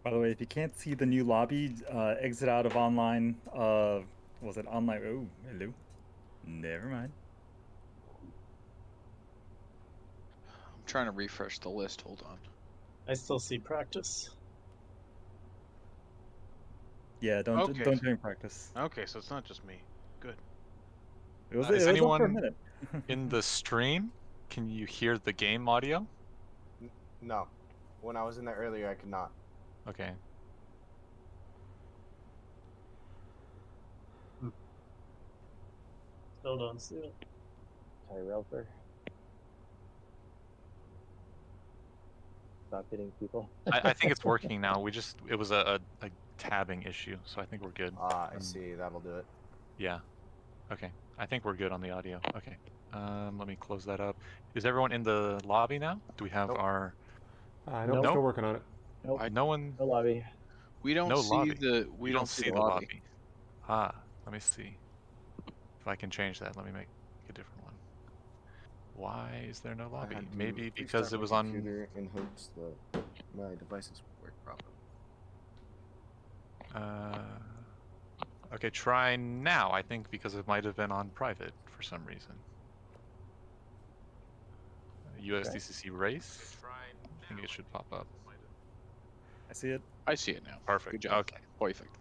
By the way, if you can't see the new lobby, exit out of online. Was it online? Oh, hello. Never mind. I'm trying to refresh the list. Hold on. I still see practice. Yeah, don't Okay. don't join practice. Okay, so it's not just me. Good. It was Is it was up for a anyone minute. in the stream? Can you hear the game audio? No. When I was in there earlier, I could not. Okay. Still don't see it. Sorry, Relfer. Stop hitting people. I think it's working now. It was a tabbing issue, so I think we're good. Ah, I see. That'll do it. Yeah. Okay. I think we're good on the audio. Okay. Let me close that up. Is everyone in the lobby now? Do we have Nope. our Nope, Nope. still working on it. Nope. no one? No lobby. We don't No see lobby. the we You don't see the lobby. Ah, let me see if I can change that. Let me make a different one. Why is there no I lobby? had to Maybe restart because it my was on. computer in hopes that my devices would work properly. Okay, try now. I think because it might have been on private for some reason. USTCC race. I think it should pop up. I see it. I see it now. Perfect. Good job. Okay. Perfect.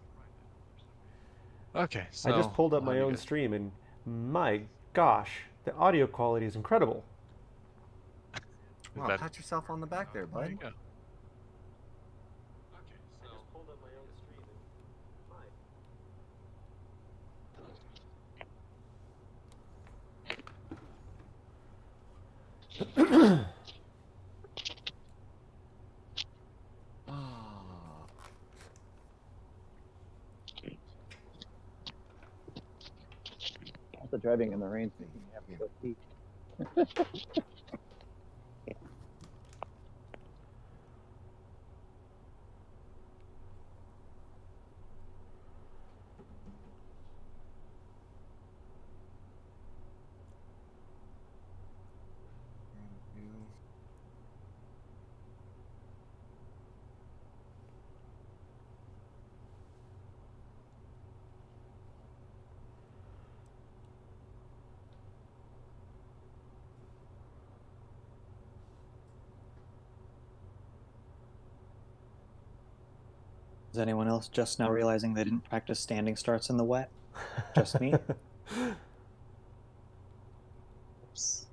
Okay. So I just pulled up how my do you own guys- stream, and my gosh, the audio quality is incredible. Is Wow, that- pat yourself on the back there, There you bud. go. I just pulled up my own stream, and my Ah. Also, driving in the rain's making me have to go pee. Is anyone else just now realizing they didn't practice standing starts in the wet? Just me? Oops.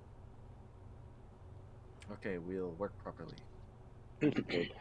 Okay, we'll work properly. Good.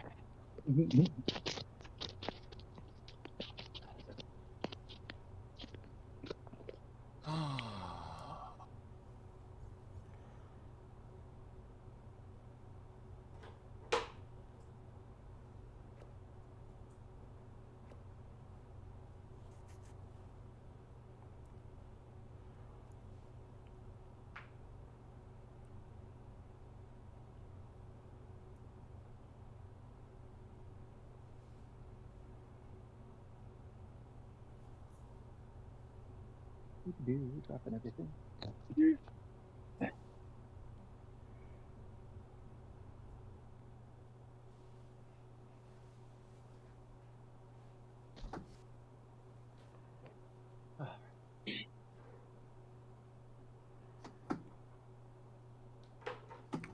Dropping everything.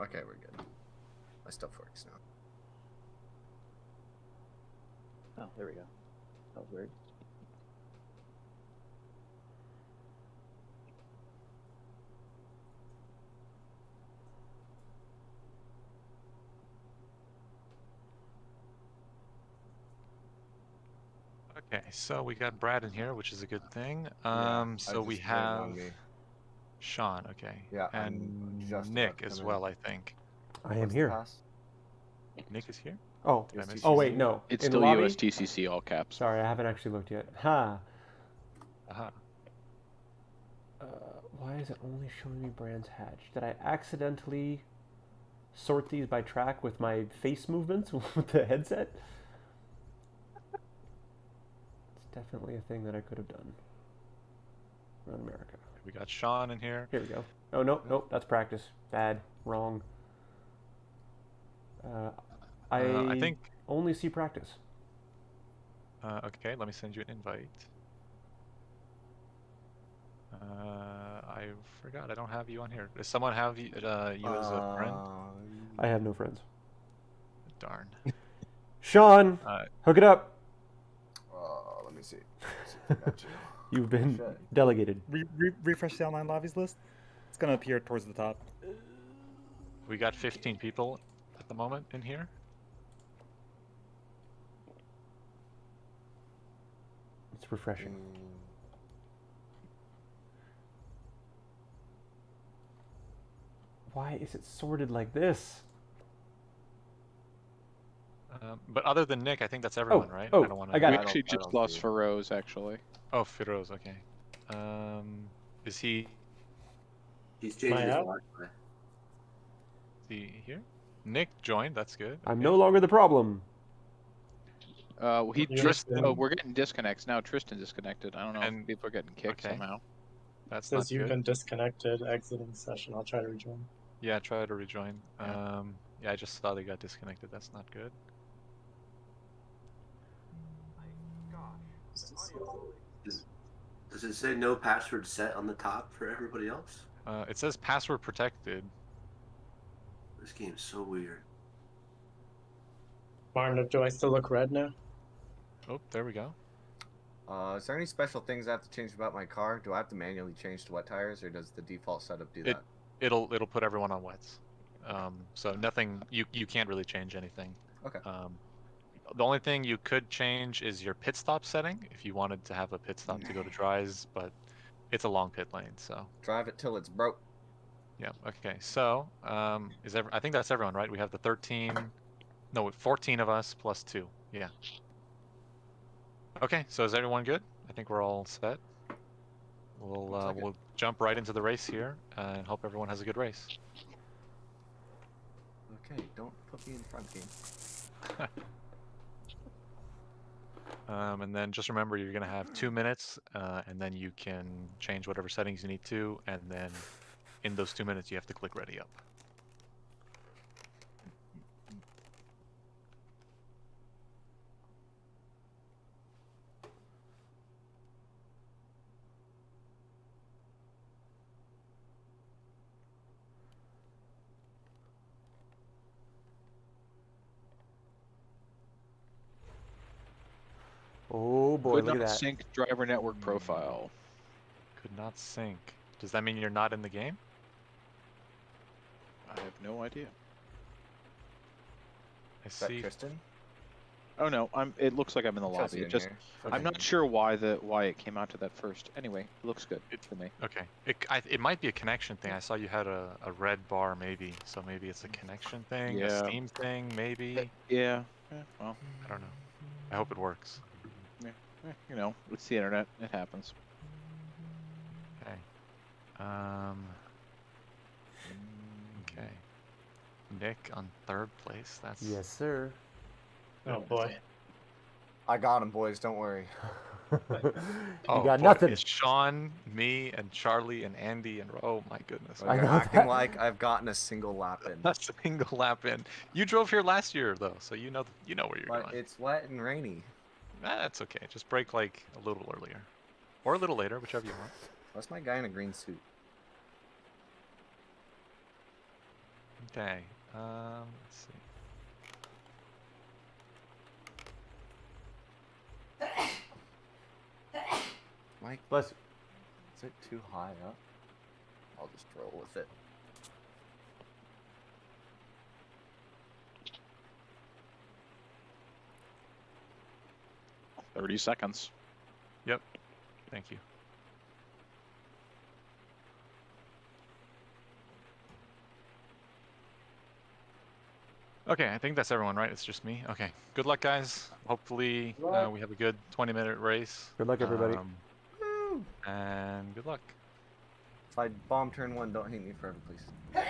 Okay, we're good. My stuff works now. Oh, there we go. That was weird. Okay, so we got Brad in here, which is a good thing. Yeah, So we just waiting on have me. Sean. Okay. Yeah, I'm And just about Nick to as come well, in. I think. I am What's the here. pass? Nick is here. Oh, Did I miss oh you? wait, no. It's in still the lobby? USTCC all caps. Sorry, I haven't actually looked yet. Ha. Aha. Why is it only showing me Brands Hatch? Did I accidentally sort these by track with my face movements with the headset? It's definitely a thing that I could have done. Road Murica. We got Sean in here. Here we go. Oh, no, nope, that's practice. Bad. Wrong. I I think only see practice. Okay, let me send you an invite. I forgot. I don't have you on here. Does someone have you, you as a friend? I have no friends. Darn. Sean, hook it up. Let me see. I got you. You've been Shit. delegated. Refresh the online lobbies list. It's gonna appear towards the top. We got 15 people at the moment in here. It's refreshing. Why is it sorted like this? But other than Nick, I think that's everyone, right? Oh, I don't want I got We it. actually I just don't lost see it. Feroz, actually. Oh, Firoz, okay. Is he He's changing his out? Wi-Fi. here? Nick joined, that's good. I'm okay. no longer the problem. Tristan- we're getting disconnects now. Tristan disconnected. I don't know And- if people are getting kicked okay. somehow. That's Says not you've good. been disconnected, exiting session. I'll try to rejoin. Yeah, try to rejoin. Yeah. Yeah, I just saw they got disconnected. That's not good. Does it say no password set on the top for everybody else? It says password protected. This game's so weird. Martin, do I still look red now? Oh, there we go. Is there any special things I have to change about my car? Do I have to manually change to wet tires, or does the default setup do that? It'll put everyone on wets. So nothing. You can't really change anything. Okay. The only thing you could change is your pit stop setting if you wanted to have a pit stop to go to dries, but it's a long pit lane, so. Drive it till it's broke. Yeah. Okay. So, I think that's everyone, right? We have the 14 of us plus 2. Yeah. Okay. So is everyone good? I think we're all set. We'll jump right into the race here and hope everyone has a good race. Okay, don't put me in front, game. And then just remember you're gonna have 2 minutes, and then you can change whatever settings you need to, and then in those 2 minutes you have to click ready up. Oh boy, Could look at not that. sync driver network profile. Could not sync. Does that mean you're not in the game? I have no idea. I Is that see. Tristan? Oh no, it looks like I'm in the Chelsea lobby. in It just here. I'm not sure why it came out to that first. Anyway, it looks good for me. Okay. It might be a connection thing. I saw you had a red bar, maybe. So maybe it's a connection thing, a Yeah. Steam thing, maybe. Yeah. Well, I don't know. I hope it works. you know, it's the internet. It happens. Okay. Okay. Nick on 3rd place. That's Yes, sir. Oh boy. I got him, boys. Don't worry. You Oh, got boy, nothing. It's Sean, me, and Charlie, and Andy, and oh my goodness. I You're know acting that. like I've gotten a single lap in. That's a single lap in. You drove here last year though, so you know where you're But going. it's wet and rainy. That's okay. Just brake like a little earlier, or a little later, whichever you want. What's my guy in a green suit? Okay. Let's see. Mike, Bless you. is it too high up? I'll just roll with it. you. 30 seconds. Yep. Thank you. Okay, I think that's everyone, right? It's just me. Okay. Good luck, guys. Hopefully, we have a good 20-minute race. Good luck, everybody. And good luck. If I bomb turn 1, don't hate me forever, please.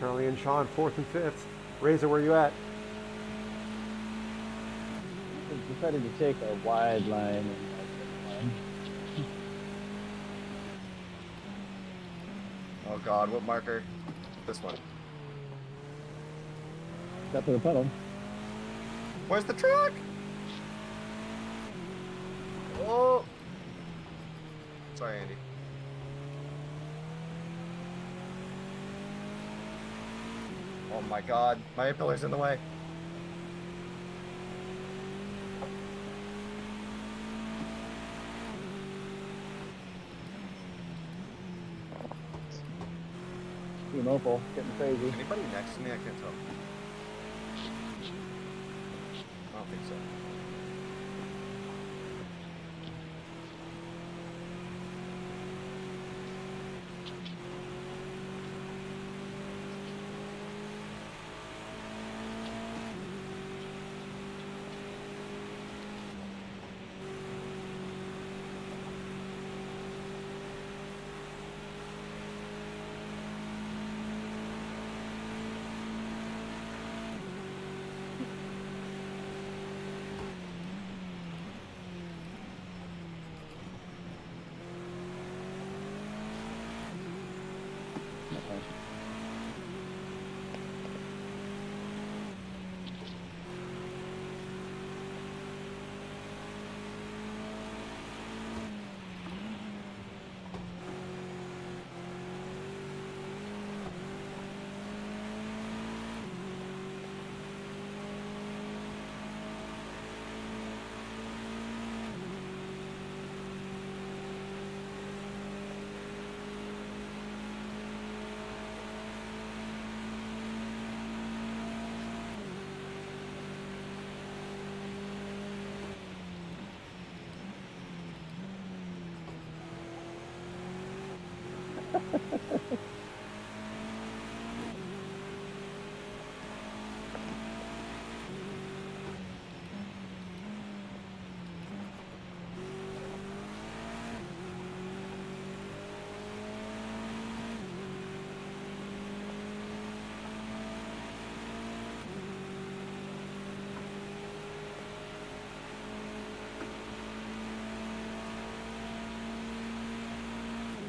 Charlie and Sean, 4th and 5th. Razor, where you at? I decided to take a wide line and Oh God, what marker? This one. step to the puddle. Where's the truck? Oh. Sorry, Andy. Oh my God, my pillar's in the way. Team Opal, getting crazy. Anybody next to me? I can't tell. I don't think so.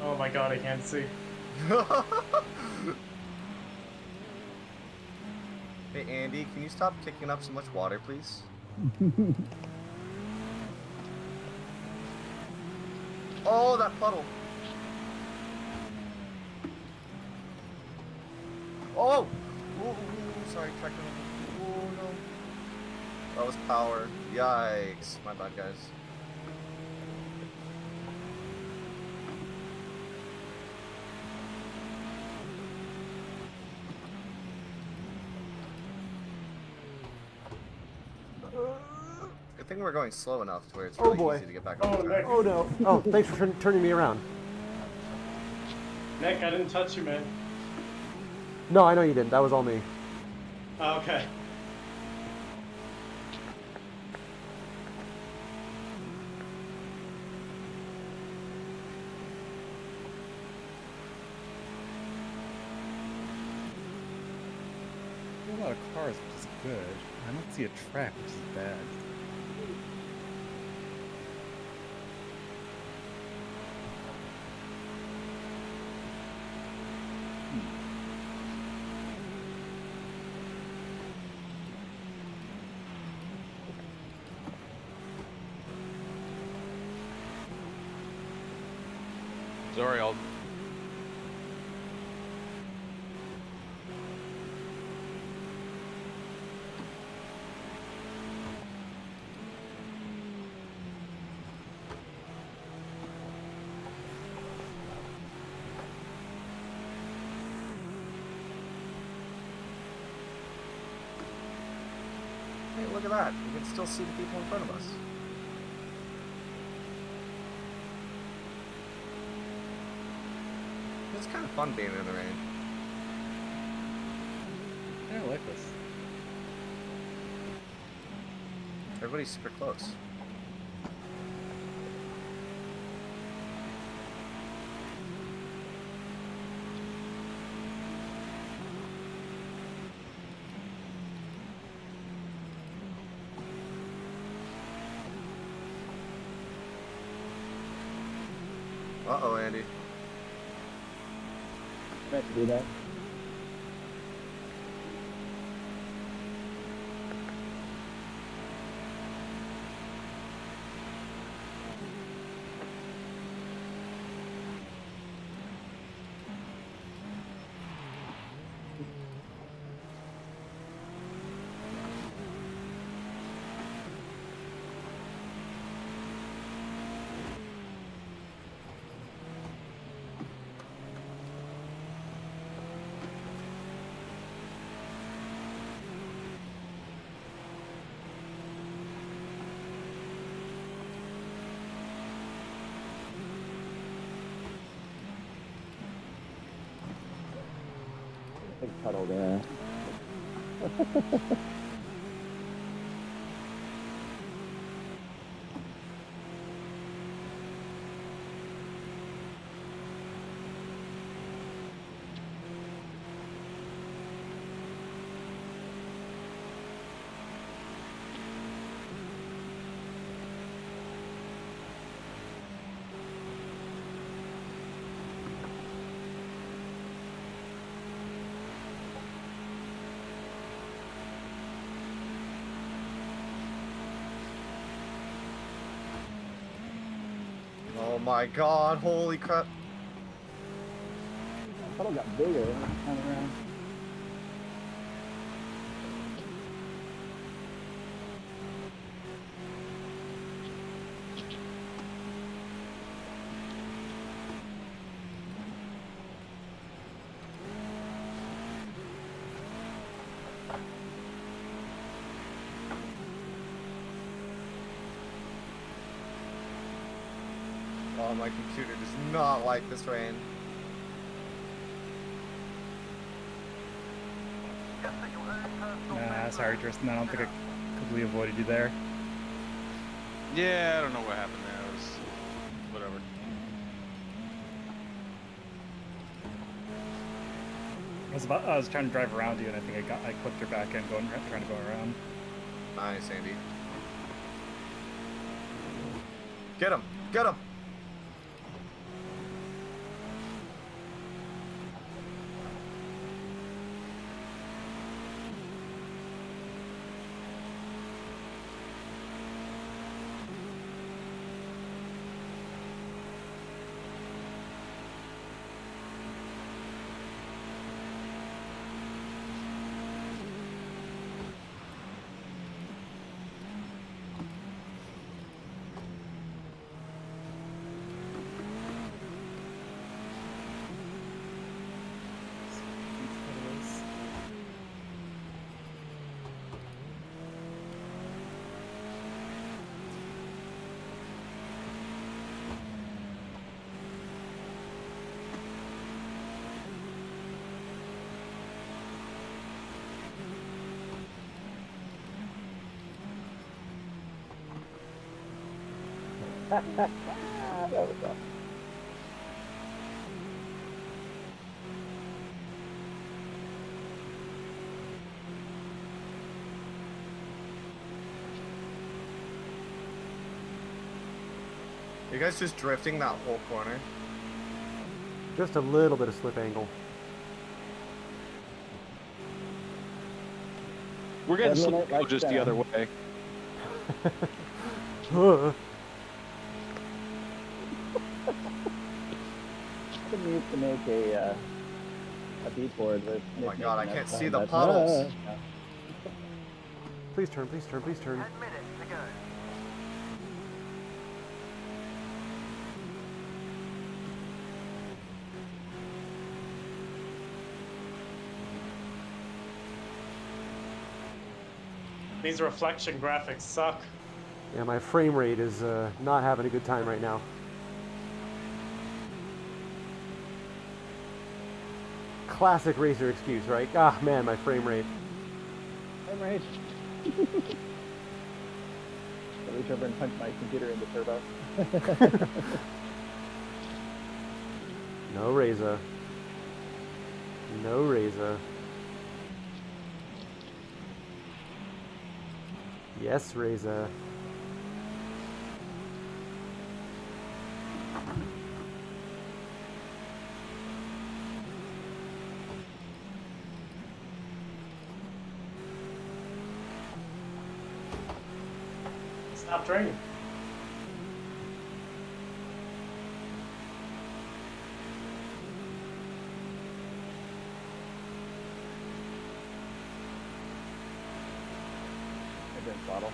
Oh my God, I can't see. Hey Andy, can you stop kicking up so much water, please? Oh, that puddle. Oh! Ooh, sorry, tractor. Oh no. That was power. Yikes. My bad, guys. Good thing we're going slow enough to where it's really easy to get back on the track. Oh no. Oh, thanks for turning me around. Nick, I didn't touch you, man. No, I know you didn't. That was all me. Oh, okay. There are a lot of cars, which is good. I don't see a track, which is bad. Sorry, I'll. Hey, look at that. We can still see the people in front of us. It's kind of fun being in the rain. Yeah, I like this. Everybody's super close. Uh-oh, Andy. Meant to do that. Big puddle there. Oh my god, holy crap. Puddle got bigger when I turned around. Oh, my computer does not like this rain. Nah, sorry, Tristan. I don't think I completely avoided you there. Yeah, I don't know what happened there. It was whatever. I was trying to drive around you, and I think I clipped your back end trying to go around. Nice, Andy. Get him! Get him! That was awesome. You guys just drifting that whole corner? Just a little bit of slip angle. We're getting Red limit, slip right just the other down. way. Somebody needs to make a beat board with. Oh my god, I can't see the That's- puddles. Please turn, please turn, please turn. These reflection graphics suck. Yeah, my frame rate is not having a good time right now. Classic racer excuse, right? Ah, man, my frame rate. I'm right. I'll reach over and punch my computer into turbo. No razor. No razor. Yes, razor. stopped raining. I drink bottle.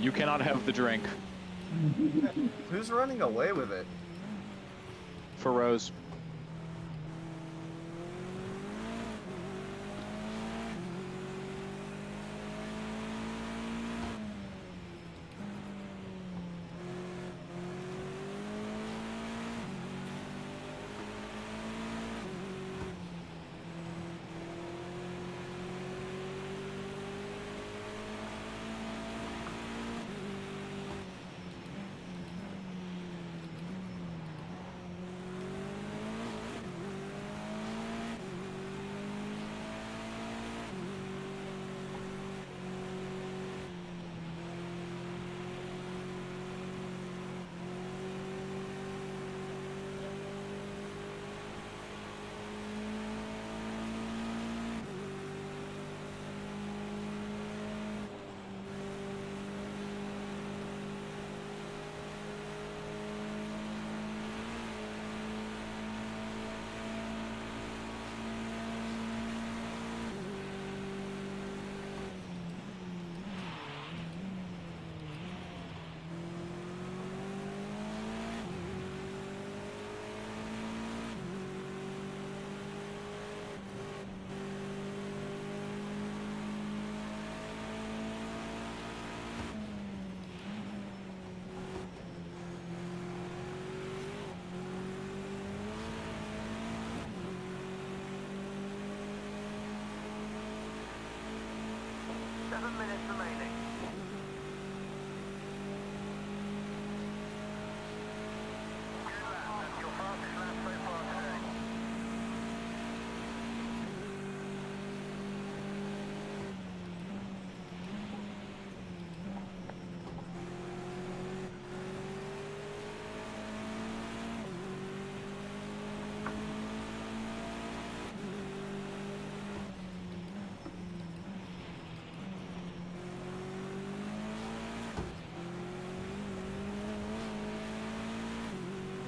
You cannot have the drink. Who's running away with it? For Rose.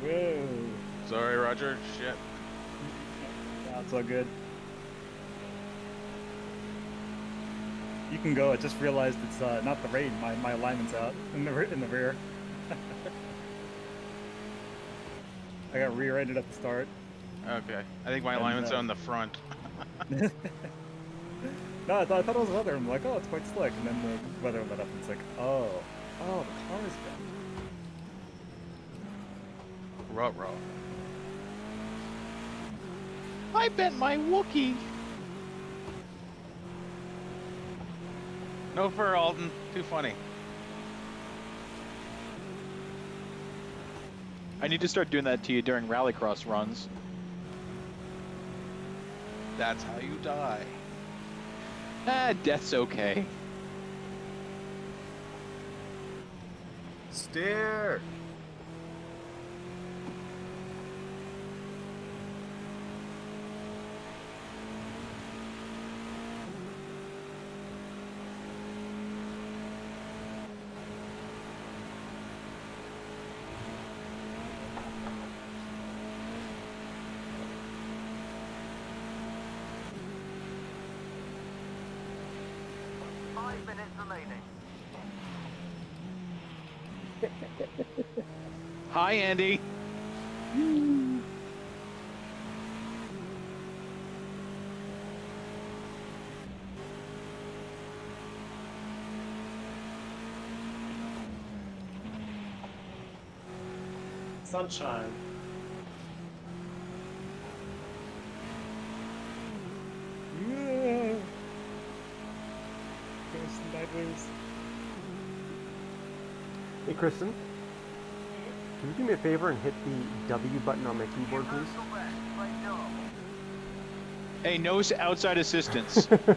Whoa. Sorry, Roger. Shit. Yeah, it's all good. You can go. I just realized it's not the rain. My alignment's out in the rear. I got rear-ended at the start. Okay. I think my alignment's on the front. No, I thought it was weather. I'm like, oh, it's quite slick. And then the weather let up and it's like, oh, the car's bent. Ruh-roh. I bent my Wookiee. No fur, Alden. Too funny. I need to start doing that to you during rallycross runs. That's how you die. Ah, death's okay. Steer! Hi, Andy. Sunshine. Yeah. Go sideways. Hey, Kristen. Can you do me a favor and hit the W button on my keyboard, please? Hey, no outside assistance. Thank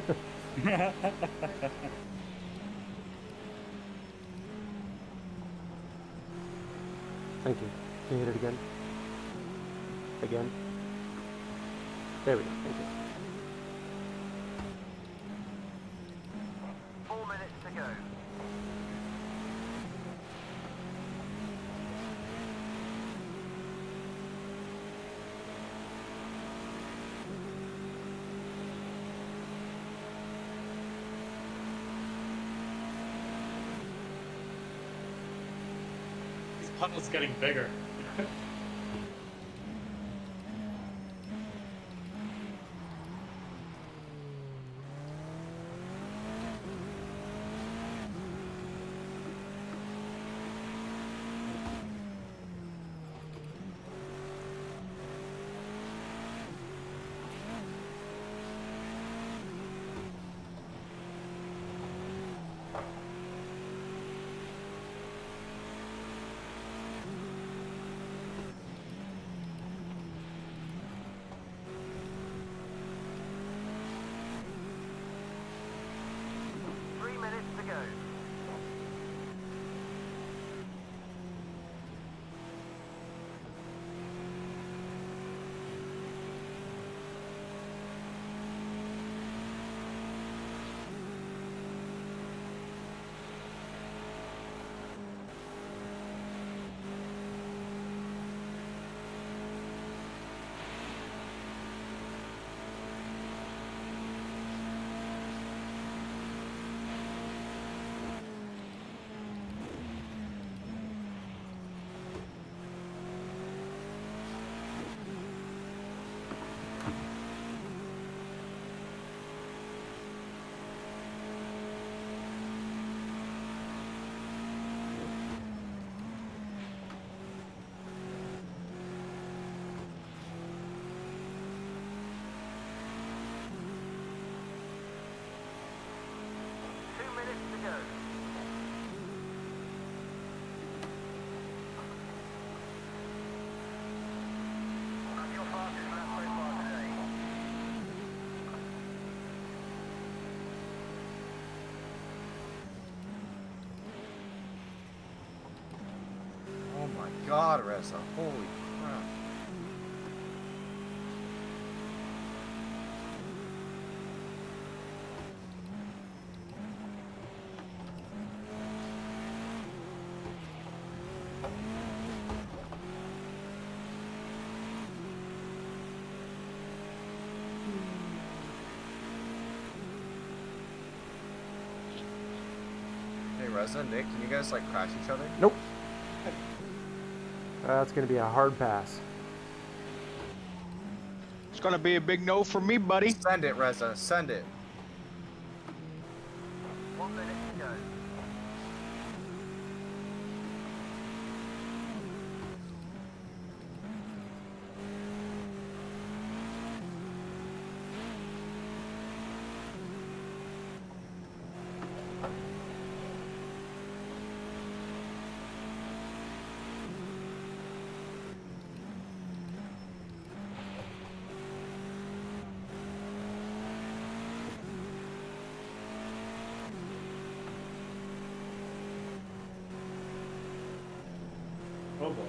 you. Can you hit it again? Again? There we go. Thank you. 4 minutes to go. These puddles getting bigger. Oh my god, Reza. Holy crap. Hey, Reza, Nick, can you guys like crash each other? Nope. That's going to be a hard pass. It's gonna be a big no for me, buddy. Send it, Reza. Send it. 1 minute to go. Oh boy.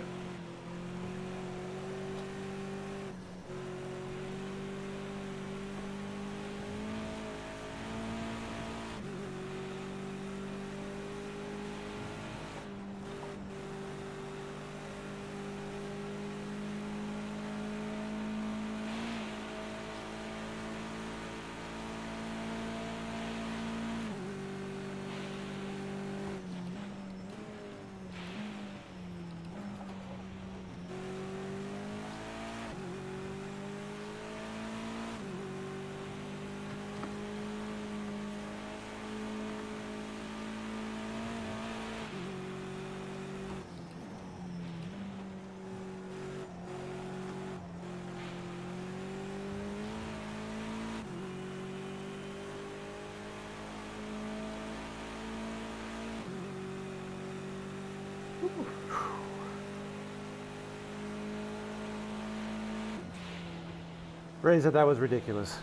Ray said that was ridiculous.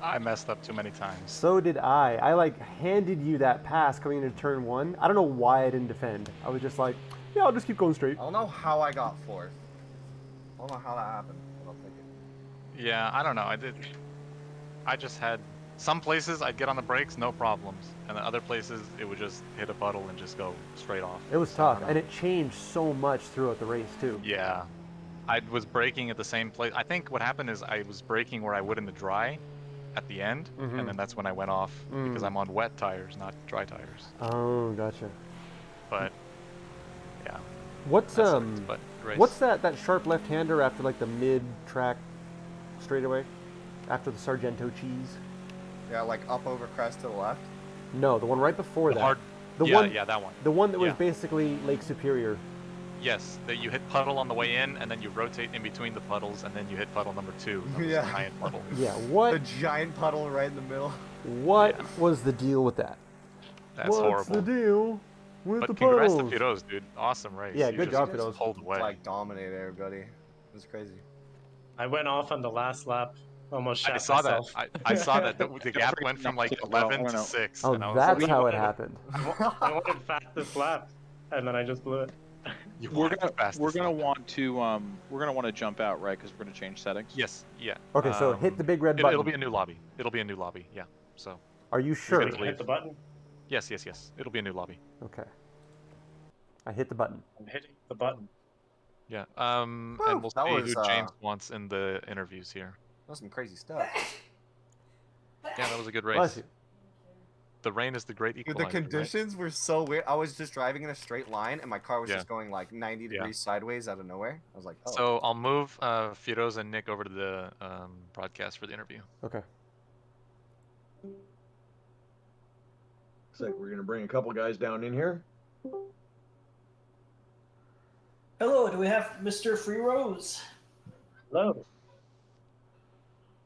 I messed up too many times. So did I. I like handed you that pass coming into turn 1. I don't know why I didn't defend. I was just like, yeah, I'll just keep going straight. I don't know how I got fourth. I don't know how that happened, but I'll take it. Yeah, I don't know. I just had Some places I'd get on the brakes, no problems, and then other places it would just hit a puddle and just go straight off. It was So, I tough, don't and know. it changed so much throughout the race too. Yeah, I was braking at the same place. I think what happened is I was braking where I would in the dry at the end, and then that's when I went off because I'm on wet tires, not dry tires. Oh, gotcha. But yeah, What's that sucks, but race. what's that sharp left-hander after like the mid-track straightaway, after the Sargento cheese? Yeah, like up over crest to the left. No, the one right before the that. hard? The Yeah, one, yeah, that one. The one that was Yeah. basically Lake Superior. Yes, that you hit puddle on the way in, and then you rotate in between the puddles, and then you hit puddle number 2. That was a Yeah. giant puddle. Yeah, The what giant puddle right in the middle. what Yeah. was the deal with that? That's What's horrible. the deal with But the congrats to puddles? Firoz, dude. Awesome race. Yeah, You good just job, Firoz. pulled away. Like dominate everybody. It was crazy. I went off on the last lap, almost shot I saw myself. that. I saw that. The gap went from like 11 to 6. Oh, and I was that's like, how it happened. I wanted fastest lap, and then I just blew it. you We're wanted gonna the fastest we're gonna lap. want to jump out, right? Because we're gonna change settings. Yes. Yeah. Okay, so hit the big red button. It'll be a new lobby. It'll be a new lobby. Yeah. So. Are you sure? gonna Hit the button. Yes. It'll be a new lobby. Okay. I hit the button. I'm hitting the button. Yeah. And we'll that see was, who James wants in the interviews here. That was some crazy stuff. Yeah, that was a good Bless race. you. The rain is the great Dude, equalizer. the conditions were so weird. I was just driving in a straight line, and my car was Yeah. just going like 90 degrees sideways out of nowhere. I was like, oh. So I'll move Firoz and Nick over to the broadcast for the interview. Okay. Looks like we're gonna bring a couple guys down in here. Hello, do we have Mr. Free Rose? Hello.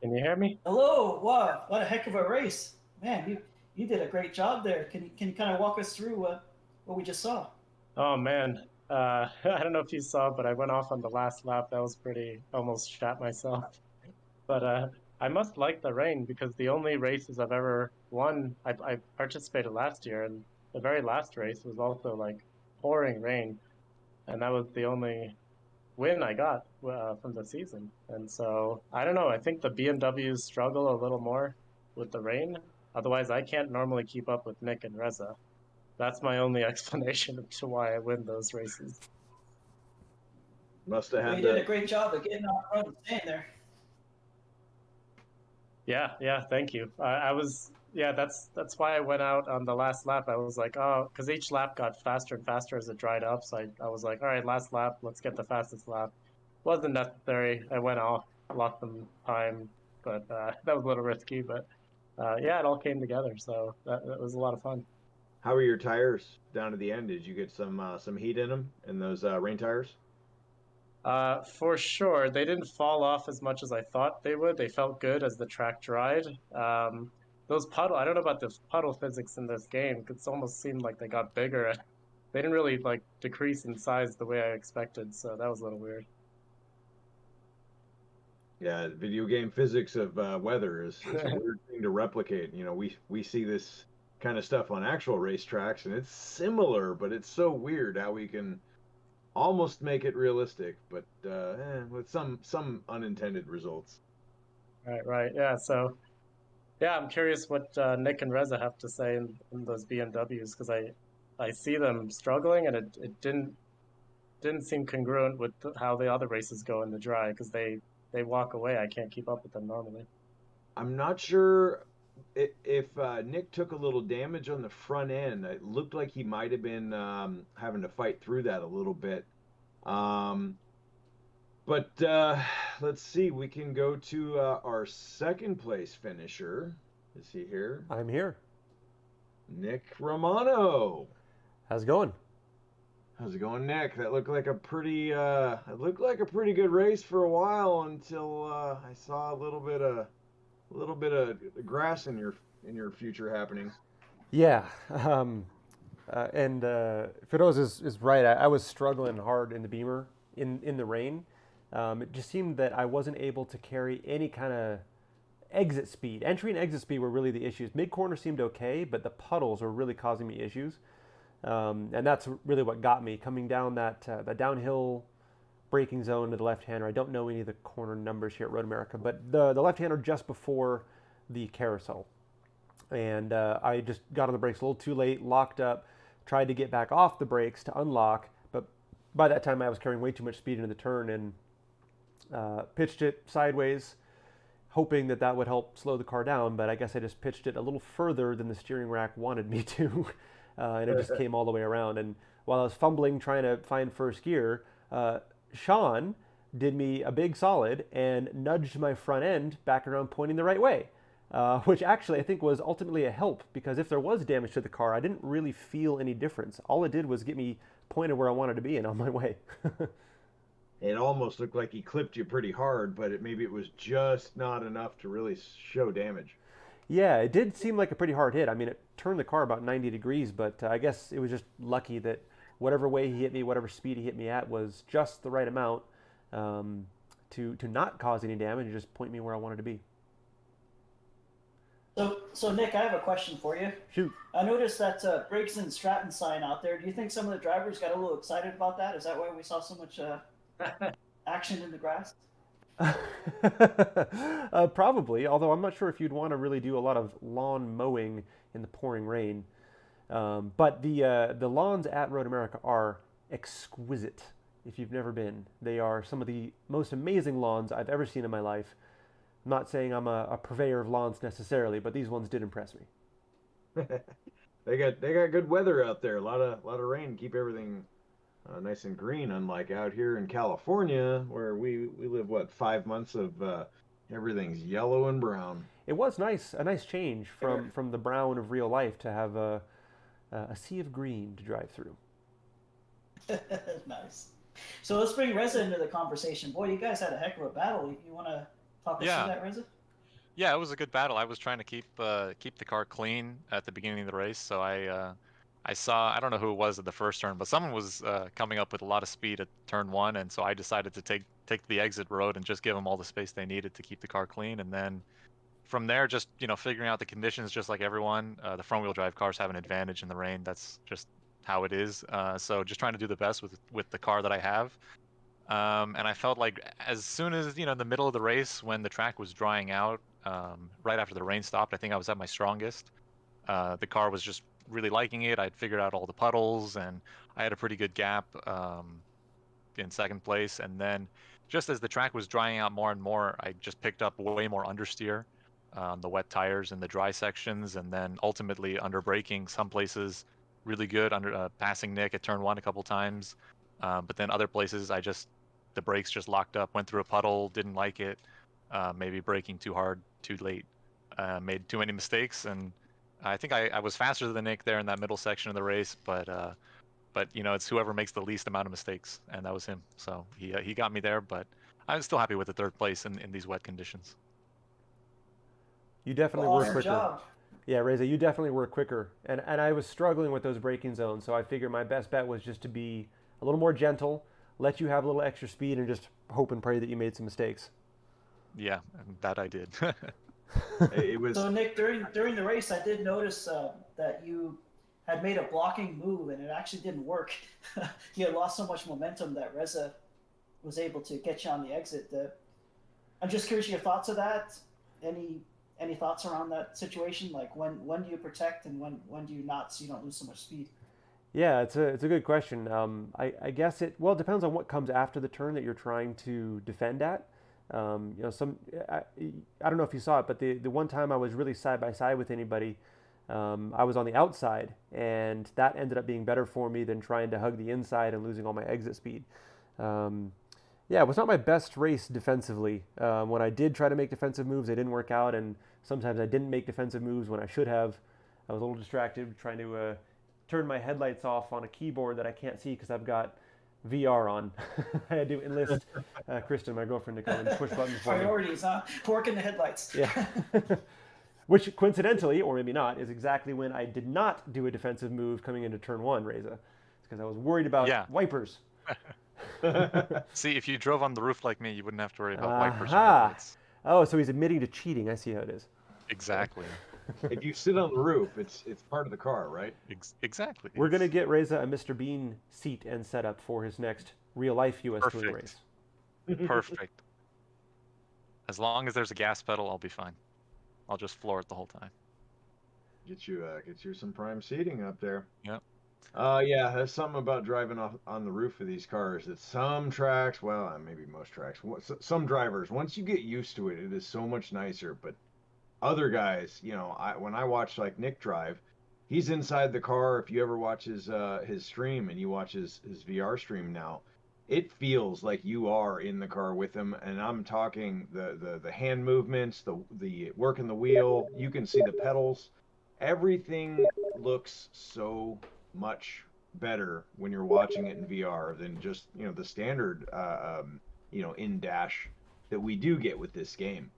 Can you hear me? Hello, wow, what a heck of a race. Man, you did a great job there. Can you kind of walk us through what we just saw? Oh man, I don't know if you saw, but I went off on the last lap. That was pretty, almost shot myself. But I must like the rain because the only races I've ever won, I participated last year, and the very last race was also like pouring rain, and that was the only win I got from the season. And so I don't know. I think the BMWs struggle a little more with the rain. Otherwise, I can't normally keep up with Nick and Reza. That's my only explanation to why I win those races. Must have Well, had you did a that. great job of getting out front and staying there. Yeah, thank you. I was, yeah, that's why I went out on the last lap. I was like, oh, because each lap got faster and faster as it dried up. So I was like, all right, last lap, let's get the fastest lap. Wasn't necessary. I went off, lost some time, but that was a little risky. But yeah, it all came together. So that was a lot of fun. How were your tires down to the end? Did you get some heat in them in those rain tires? For sure, they didn't fall off as much as I thought they would. They felt good as the track dried. Those I don't know about the puddle physics in this game. It almost seemed like they got bigger. They didn't really like decrease in size the way I expected, so that was a little weird. Yeah, video game physics of weather is a weird thing to replicate. You know, we see this kind of stuff on actual racetracks, and it's similar, but it's so weird how we can almost make it realistic, but with some unintended results. Right. Yeah. So, yeah, I'm curious what Nick and Reza have to say in those BMWs because I see them struggling, and it didn't seem congruent with how the other races go in the dry because they walk away. I can't keep up with them normally. I'm not sure if Nick took a little damage on the front end. It looked like he might have been having to fight through that a little bit. But let's see. We can go to our second place finisher. Is he here? I'm here. Nick Romano. How's it going? How's it going, Nick? That looked like a pretty good race for a while until I saw a little bit of grass in your future happening. Yeah, and Firoz is right. I was struggling hard in the Beamer in the rain. It just seemed that I wasn't able to carry any kind of exit speed. Entry and exit speed were really the issues. Mid corner seemed okay, but the puddles were really causing me issues. And that's really what got me coming down that downhill braking zone to the left-hander. I don't know any of the corner numbers here at Road Murica, but the left-hander just before the carousel and I just got on the brakes a little too late, locked up, tried to get back off the brakes to unlock, but by that time I was carrying way too much speed into the turn and pitched it sideways, hoping that that would help slow the car down, but I guess I just pitched it a little further than the steering rack wanted me to, and it just came all the way around. And while I was fumbling trying to find first gear, Sean did me a big solid and nudged my front end back around pointing the right way, which actually I think was ultimately a help, because if there was damage to the car, I didn't really feel any difference. All it did was get me pointed where I wanted to be and on my way. It almost looked like he clipped you pretty hard, but maybe it was just not enough to really show damage. Yeah, it did seem like a pretty hard hit. I mean, it turned the car about 90 degrees, but I guess it was just lucky that whatever way he hit me, whatever speed he hit me at, was just the right amount to not cause any damage and just point me where I wanted to be. So Nick, I have a question for you. Shoot. I noticed that Briggs and Stratton sign out there. Do you think some of the drivers got a little excited about that? Is that why we saw so much action in the grass? Probably, although I'm not sure if you'd want to really do a lot of lawn mowing in the pouring rain. But the lawns at Road Murica are exquisite. If you've never been, they are some of the most amazing lawns I've ever seen in my life. I'm not saying I'm a purveyor of lawns necessarily, but these ones did impress me. They got good weather out there. A lot of rain, keep everything nice and green. Unlike out here in California, where we live 5 months of everything's yellow and brown. It was nice, a nice change from the brown of real life to have a sea of green to drive through. Nice. So let's bring Reza into the conversation. Boy, you guys had a heck of a battle. You want to talk us through that, Reza? Yeah, it was a good battle. I was trying to keep the car clean at the beginning of the race, so I saw, I don't know who it was at the first turn, but someone was coming up with a lot of speed at turn 1, and so I decided to take the exit road and just give them all the space they needed to keep the car clean. And then from there, just figuring out the conditions, just like everyone. The front-wheel drive cars have an advantage in the rain. That's just how it is. So just trying to do the best with the car that I have. And I felt like as soon as, in the middle of the race, when the track was drying out, right after the rain stopped, I think I was at my strongest. The car was just really liking it. I'd figured out all the puddles, and I had a pretty good gap in second place. And then just as the track was drying out more and more, I just picked up way more understeer on the wet tires in the dry sections, and then ultimately under braking some places really good, under passing Nick at turn 1 a couple times. But then other places the brakes just locked up, went through a puddle, didn't like it, maybe braking too hard, too late, made too many mistakes. And I think I was faster than Nick there in that middle section of the race, but it's whoever makes the least amount of mistakes, and that was him. So he got me there, but I'm still happy with the third place in these wet conditions. You definitely were quicker. Job. Yeah, Reza, you definitely were quicker. And I was struggling with those braking zones, so I figured my best bet was just to be a little more gentle, let you have a little extra speed, and just hope and pray that you made some mistakes. Yeah, that I did. It was... So Nick, during the race, I did notice that you had made a blocking move, and it actually didn't work. You had lost so much momentum that Reza was able to get you on the exit. I'm just curious your thoughts of that. Any thoughts around that situation? Like when do you protect and when do you not, so you don't lose so much speed? Yeah, it's a good question. I guess it depends on what comes after the turn that you're trying to defend at. I don't know if you saw it, but the one time I was really side by side with anybody, I was on the outside, and that ended up being better for me than trying to hug the inside and losing all my exit speed. Yeah, it was not my best race defensively. When I did try to make defensive moves, they didn't work out, and sometimes I didn't make defensive moves when I should have. I was a little distracted trying to turn my headlights off on a keyboard that I can't see because I've got VR on. I had to enlist Kristen, my girlfriend, to come and push buttons for me. Priorities, huh? Pork in the headlights. Yeah. Which coincidentally, or maybe not, is exactly when I did not do a defensive move coming into turn 1, Reza. It's because I was worried about wipers. See, if you drove on the roof like me, you wouldn't have to worry about wipers. Or headlights. Oh, so he's admitting to cheating. I see how it is. Exactly. If you sit on the roof, it's part of the car, right? Exactly. We're going to get Reza a Mr. Bean seat and setup for his next real-life US Touring race. Perfect. As long as there's a gas pedal, I'll be fine. I'll just floor it the whole time. Get you some prime seating up there. Yep. Yeah, there's something about driving off on the roof of these cars that some tracks, well, maybe most tracks, some drivers, once you get used to it, it is so much nicer. But other guys, when I watch like Nick drive, he's inside the car. If you ever watch his stream and you watch his VR stream now, it feels like you are in the car with him. And I'm talking the hand movements, the work in the wheel. You can see the pedals. Everything looks so much better when you're watching it in VR than just the standard in dash that we do get with this game.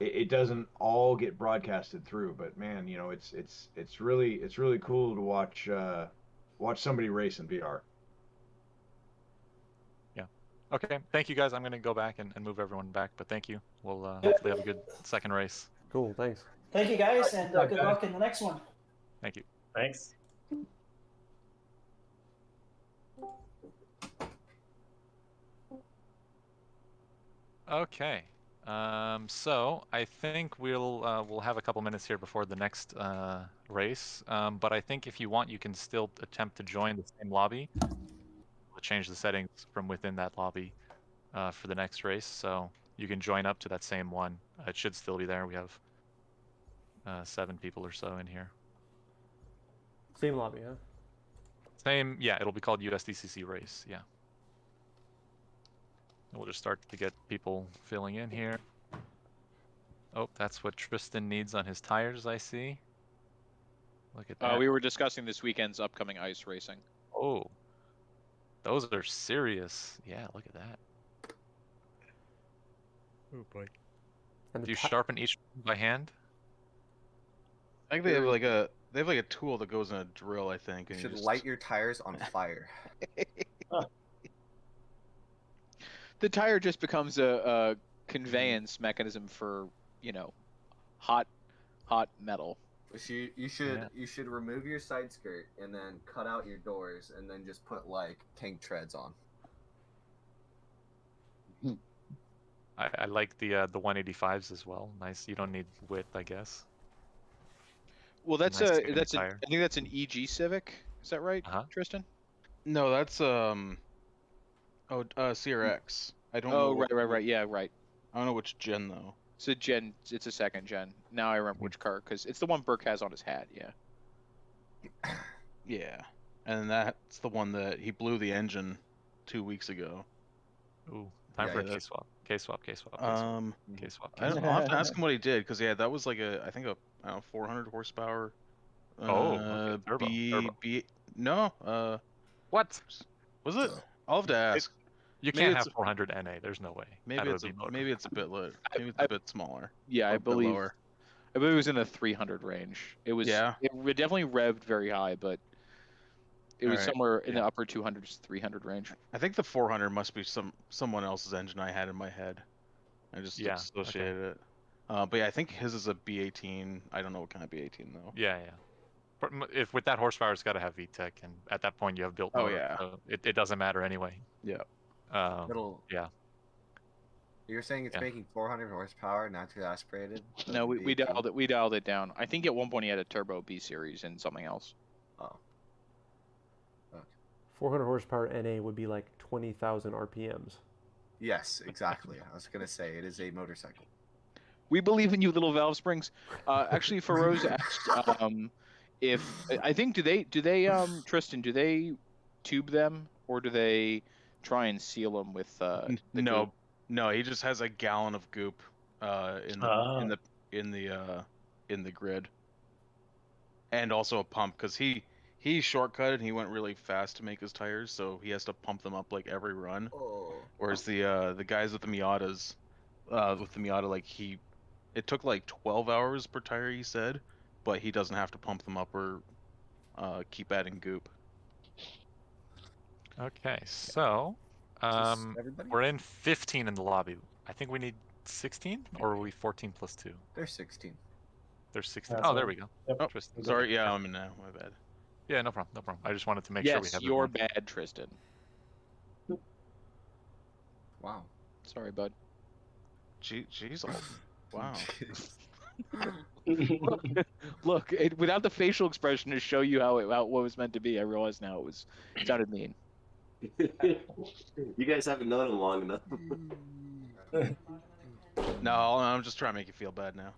It doesn't all get broadcasted through, but man, it's really cool to watch somebody race in VR. Yeah. Okay. Thank you guys. I'm gonna go back and move everyone back, but thank you. We'll hopefully have a good second race. Cool. Thanks. Thank you guys, and good luck in the next one. Thank you. Thanks. Okay. So I think we'll have a couple minutes here before the next race. But I think if you want, you can still attempt to join the same lobby. We'll change the settings from within that lobby for the next race. So you can join up to that same one. It should still be there. We have 7 people or so in here. Same lobby, huh? Same, yeah. It'll be called USTCC race. Yeah. We'll just start to get people filling in here. Oh, that's what Tristan needs on his tires, I see. Look at that. We were discussing this weekend's upcoming ice racing. Oh, those are serious. Yeah, look at that. Oh boy. Do you sharpen each by hand? I think they have like a tool that goes in a drill, I think. You And should light your tires on fire. The tire just becomes a conveyance mechanism for, hot metal. You should remove your side skirt and then cut out your doors and then just put like tank treads on. I like the 185s as well. Nice. You don't need width, I guess. Well, Nice thick tire. I think that's an EG Civic. Is that right, Tristan? No, that's CRX. I don't know. Right. Yeah, right. I don't know which gen though. It's a gen. It's a second gen. Now I remember which car because it's the one Burke has on his hat. Yeah. Yeah, and that's the one that he blew the engine 2 weeks ago. Ooh, time for a K-swap. K-swap. I'll have to ask him what he did because that was like I think a 400 horsepower. Okay. Turbo. No. What was it? I'll have to ask. You can't have 400 NA. There's no way. Maybe it's a bit low. Maybe it's a bit smaller. Yeah, I believe it was in the 300 range. It was. Yeah. It definitely revved very high, but it was somewhere in the upper 200s, 300 range. I think the 400 must be someone else's engine I had in my head. I just associated it. But yeah, I think his is a B18. I don't know what kind of B18 though. Yeah. If with that horsepower, it's got to have VTEC, and at that point you have built. Oh yeah. So it doesn't matter anyway. Yeah. Yeah. You're saying it's making 400 horsepower, not too aspirated? No, we dialed it down. I think at one point he had a turbo B series and something else. Oh. Okay. 400 horsepower NA would be like 20,000 RPMs. Yes, exactly. I was gonna say it is a motorcycle. We believe in you, little valve springs. Actually, Feroz asked if I think do they Tristan, do they tube them or do they try and seal them with goop? No, he just has a gallon of goop in the grid, and also a pump because he shortcutted and he went really fast to make his tires, so he has to pump them up like every run. Whereas the guys with the Miatas, like it took like 12 hours per tire, he said, but he doesn't have to pump them up or keep adding goop. Okay, so we're in 15 in the lobby. I think we need 16, or are we 14 plus 2? They're 16. They're 16. Oh, there we go. Yep. Oh, sorry, yeah, I'm in now. My bad. Yeah, no problem. I just wanted to make sure we have. Yes, you're bad, Tristan. Wow. Sorry, bud. She's old. Wow. Look, without the facial expression to show you how what was meant to be, I realize now it sounded mean. You guys haven't known him long enough. No, I'm just trying to make you feel bad now.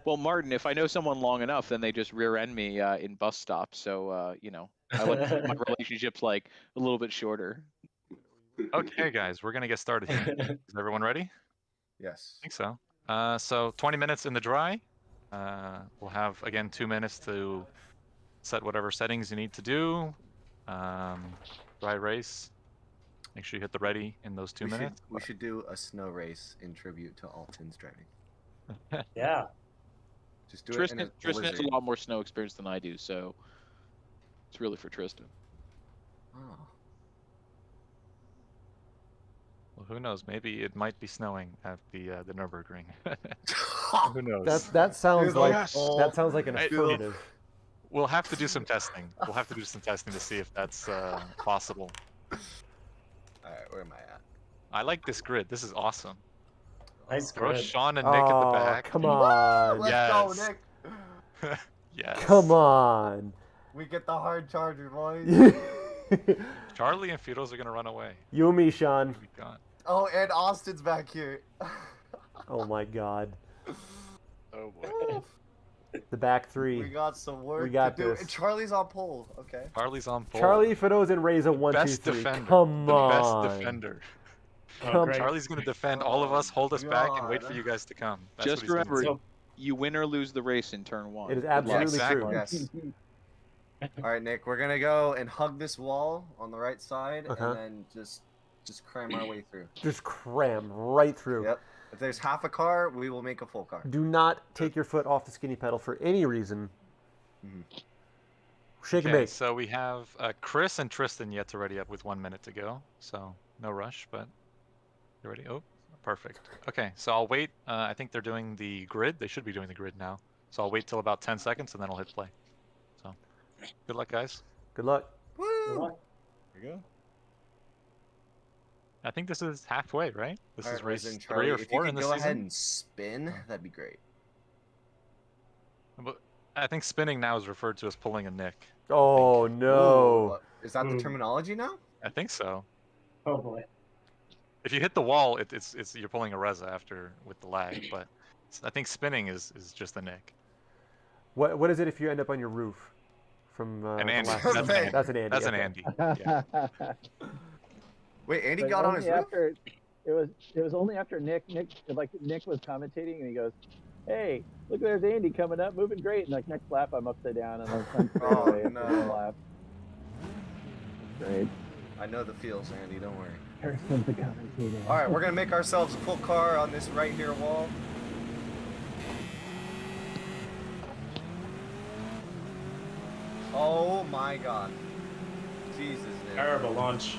Well, Martin, if I know someone long enough, then they just rear end me in bus stops. So I like to keep my relationships like a little bit shorter. Okay, guys, we're gonna get started here. Is everyone ready? Yes. I think so. So 20 minutes in the dry. We'll have again 2 minutes to set whatever settings you need to do. Dry race. Make sure you hit the ready in those 2 minutes. We should do a snow race in tribute to Alton's driving. Yeah. Just do Tristan, it in a Tristan has blizzard. a lot more snow experience than I do, so it's really for Tristan. Oh. Well, who knows? Maybe it might be snowing at the Nürburgring. Who knows? That sounds like Yes. that sounds like an affirmative. We'll have to do some testing. We'll have to do some testing to see if that's possible. All right, where am I at? I like this grid. This is awesome. Nice Throw grid. Sean and Nick at the back. Come on. Let's go, Yes. Nick. Yes. Come on. We get the hard charger, boys. Charlie and Firos are gonna run away. You and me, Sean. Be gone. Oh, and Austin's back here. Oh my God. Oh boy. The back three. We got some work We got to do. this. And Charlie's on pole. Okay. Charlie's on pole. Charlie, Fidos, and Reza 1, 2, Best 3. defender. Come the on. best defender. Oh, great. Charlie's gonna defend all of us, hold us back, and wait for God. you guys to come. That's Just what he's gonna remember, do. you win or lose the race in turn 1. It is Good luck. absolutely Exactly. true. Yes. All right, Nick. We're gonna go and hug this wall on the right side, Uh-huh. and then just cram our way through. Just cram right through. Yep. If there's half a car, we will make a full car. Do not take your foot off the skinny pedal for any reason. Mhm. Shake and Okay, bake. so we have Chris and Tristan yet to ready up with 1 minute to go, so no rush, but you ready? Oh, perfect. Okay, so I'll wait. I think they're doing the grid. They should be doing the grid now. So I'll wait till about 10 seconds and then I'll hit play. So, good luck, guys. Good luck. Woo! Here we go. I think this is halfway, right? This All is right, race Raisin 3 Charlie, or if you 4 could in the go ahead season. and spin, that'd be great. But I think spinning now is referred to as pulling a Nick. Oh no. Ooh, is that the terminology now? I think so. Oh boy. If you hit the wall, it's you're pulling a Reza after with the lag, but I think spinning is just a Nick. What is it if you end up on your roof? From An the Andy. last- That's an Andy. That's an Andy. That's an okay. Andy. Yeah. Wait, Andy But got on his only roof? after, it was only after Nick was commentating and he goes, "Hey, look, there's Andy coming up, moving great." And like next lap, I'm upside down and I'm Oh, away after no. one lap. Great. I know the feels, Andy. Don't worry. Harrison's the commentator. All right, we're gonna make ourselves a full car on this right here wall. Oh my God. Jesus, Nick. Terrible launch.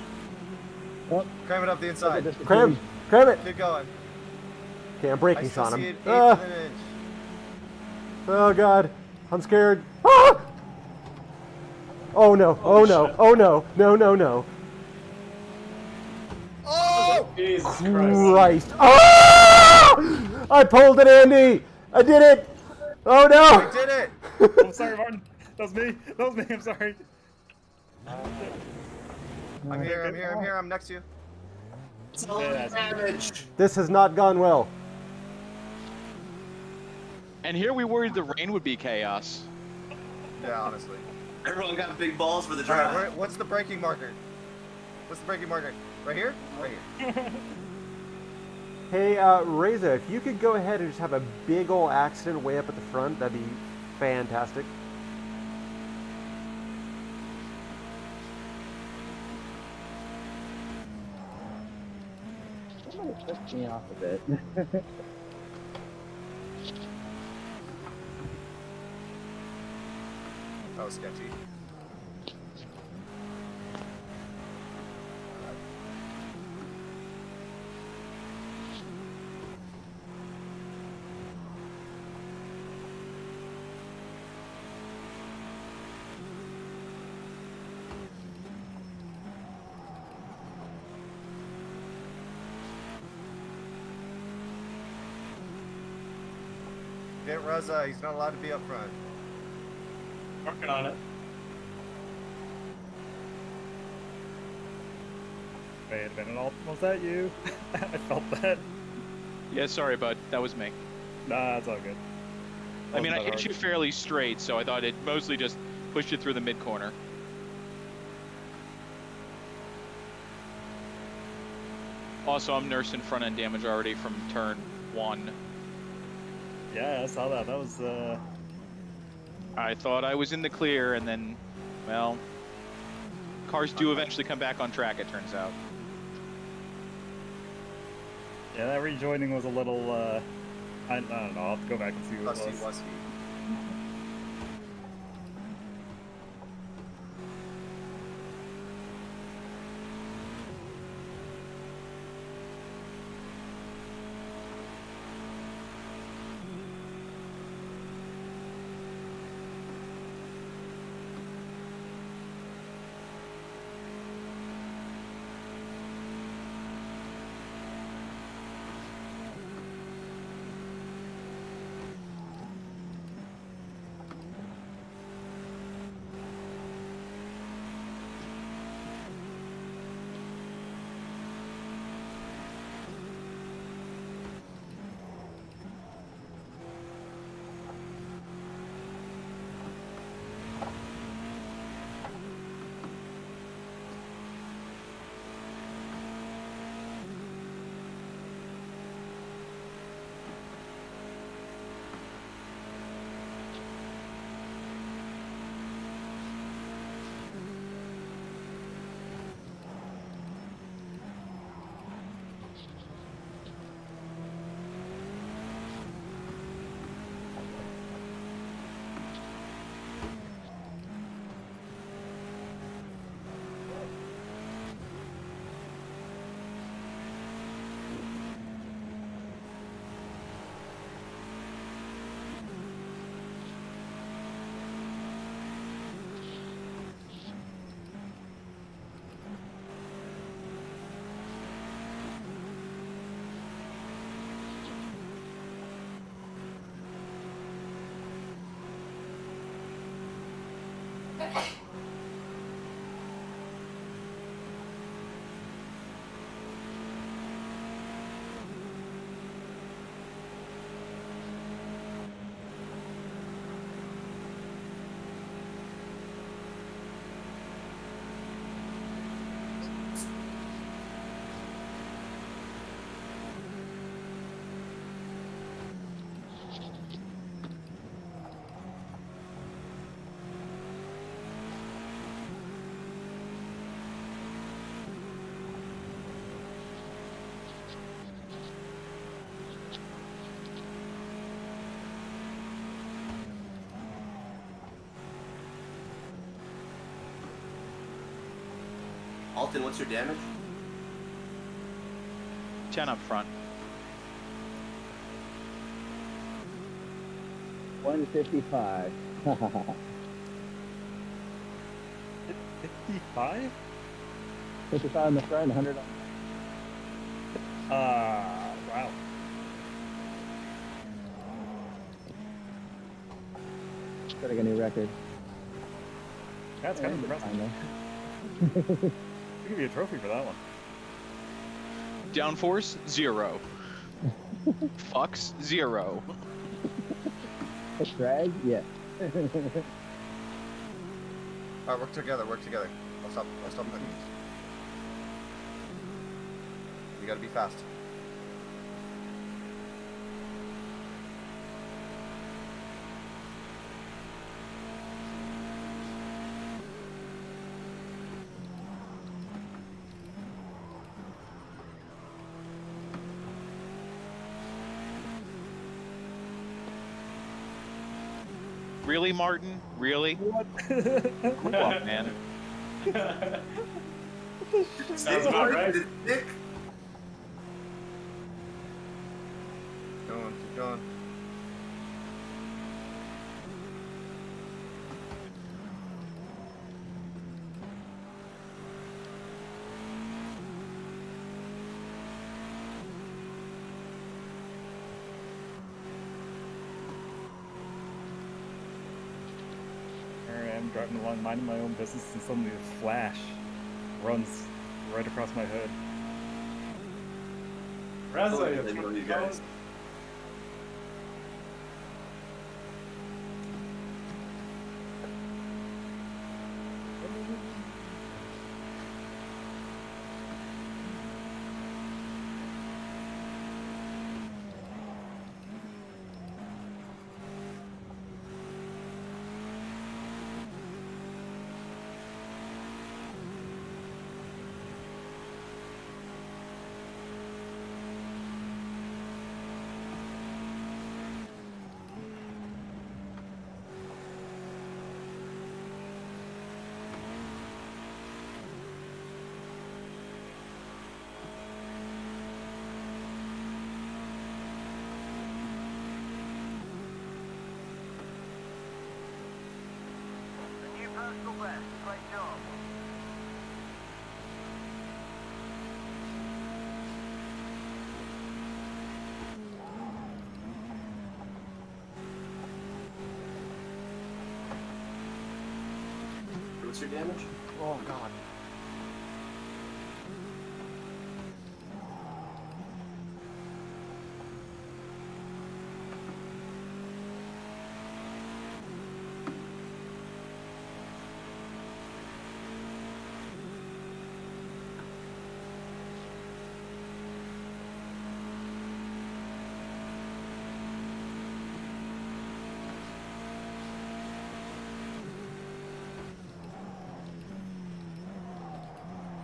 Cram it up the inside. Cram it. Keep going. Okay, I'm I braking, still Sean. see I'm, it eighth of an inch. oh God, I'm scared. Ah! Oh no! Oh no! shit. Oh no! No! No! No! Oh! Jesus Christ. Christ! Ah! I pulled it, Andy. I did it. Oh no! We did it! I'm sorry, Martin. That was me. That was me. I'm sorry. I'm here. I'm next to you. It's all damage. This has not gone well. And here we worried the rain would be chaos. Yeah, honestly. Everyone got big balls for the All drive. right, what's the braking marker? What's the braking marker? Right here? Right here. Hey, Reza, if you could go ahead and just have a big ol' accident way up at the front, that'd be fantastic. Somebody pissed me off a bit. That was sketchy. Get Reza. He's not allowed to be up front. Working on it. Wait a minute, was that you? I felt that. Yeah, sorry, bud. That was me. Nah, it's all good. I mean, I Wasn't that hit you fairly straight, so I thought it mostly just pushed it through the mid corner. Also, I'm nursing front end damage already from turn 1. Yeah, I saw that. That was I thought I was in the clear, and then, well, cars do eventually come back on track, it turns out. yeah, that rejoining was a little I don't know, I'll have to go back and see what it was. Wusty. Alton, what's your damage? 10 up front. 155. 55? 55 on the front, 100 on. Wow. Setting a new record. That's kind of impressive. I'll give you a trophy for that one. Downforce, 0. Fucks, 0. Drag? Yeah. Alright, work together. I'll stop cooking. We gotta be fast. Really, Martin? Really? What? Grow up, man. Sounds about right. Nick? Keep going. I'm driving along, minding my own business, and suddenly this flash runs right across my hood. Reza, I know you guys. What's your damage? Oh God.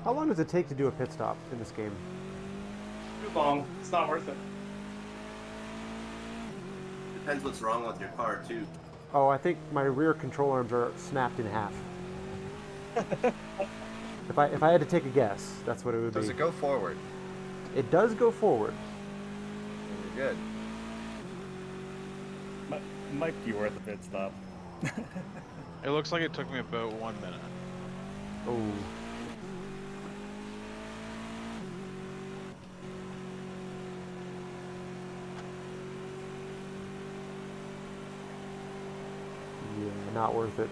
How long does it take to do a pit stop in this game? Too long. It's not worth it. Depends what's wrong with your car too. Oh, I think my rear control arms are snapped in half. If I had to take a guess, that's what it would be. Does it go forward? It does go forward. You're good. Might be worth a pit stop. It looks like it took me about 1 minute. Oh. Yeah, not worth it.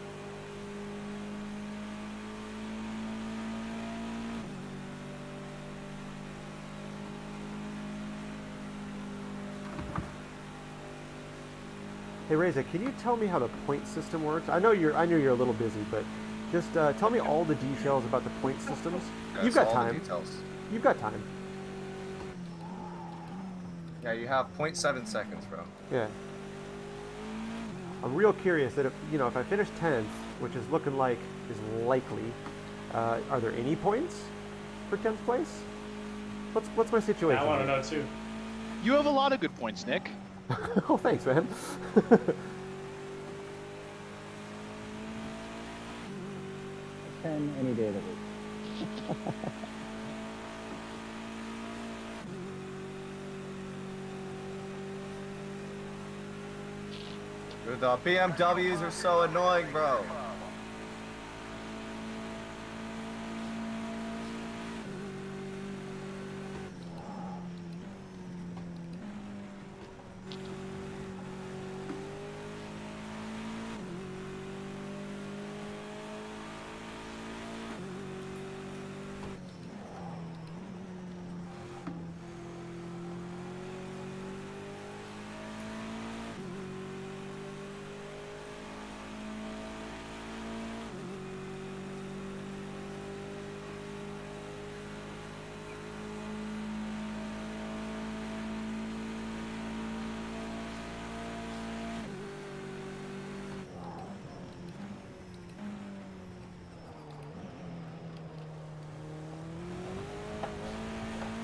Hey Reza, can you tell me how the point system works? I know you're a little busy, but just tell me all the details about the point systems. Yes, You've got all the time. details. You've got time. Yeah, you have 0.7 seconds, bro. Yeah. I'm real curious that if I finish 10th, which is looking like is likely, are there any points for 10th place? What's my situation? I want to know too. You have a lot of good points, Nick. Oh, thanks, man. 10 any day of the week. Dude, the BMWs are so annoying, bro.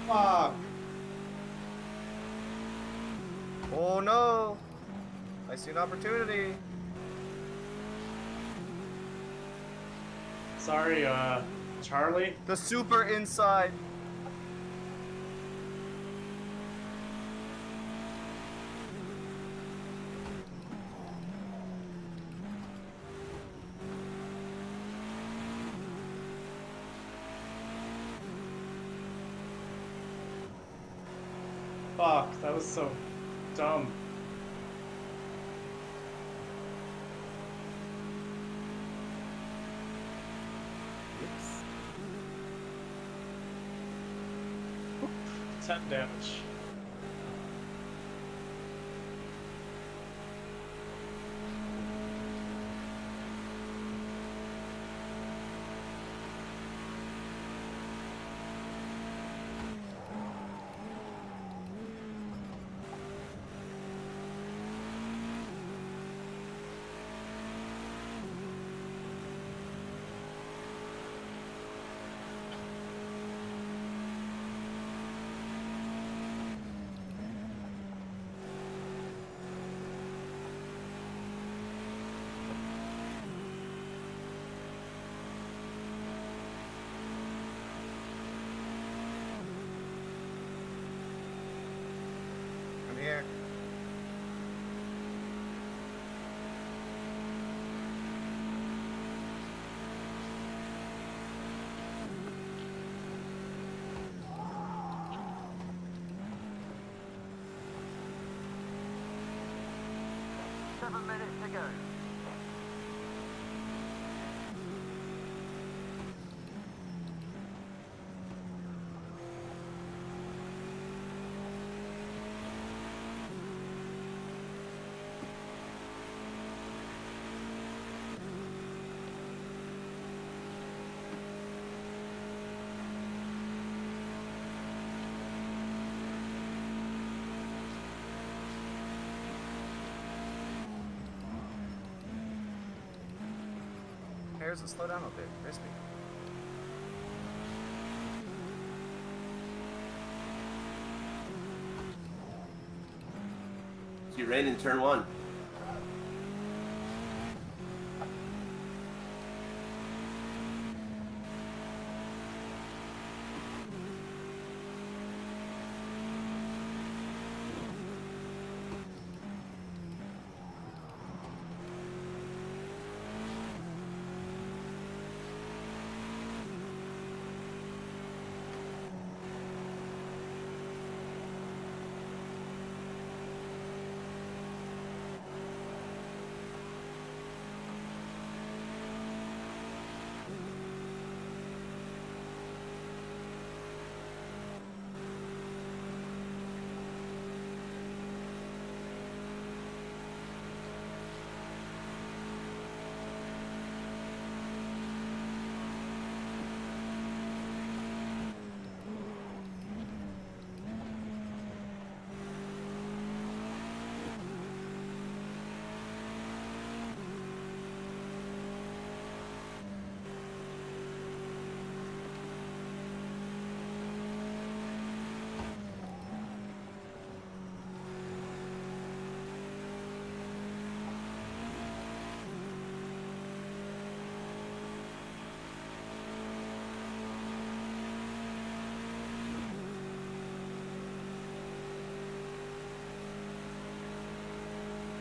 Fuck. Oh no. I see an opportunity. Sorry, Charlie. The super inside. Fuck, that was so dumb. 10 damage. Come here. Here's a slow down a bit, crispy. See rain in turn 1.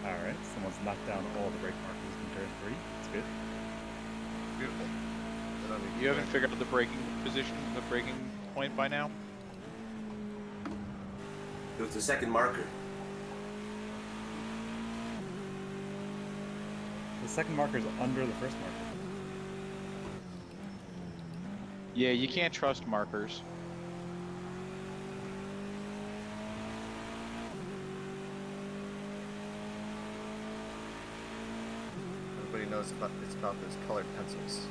Alright, someone's knocked down all the brake markers in turn 3. It's good. Beautiful. Good on You haven't figured out the braking position, the braking point by now? It was the second marker. The second marker is under the first marker. Yeah, you can't trust markers. Everybody knows it's about those colored pencils.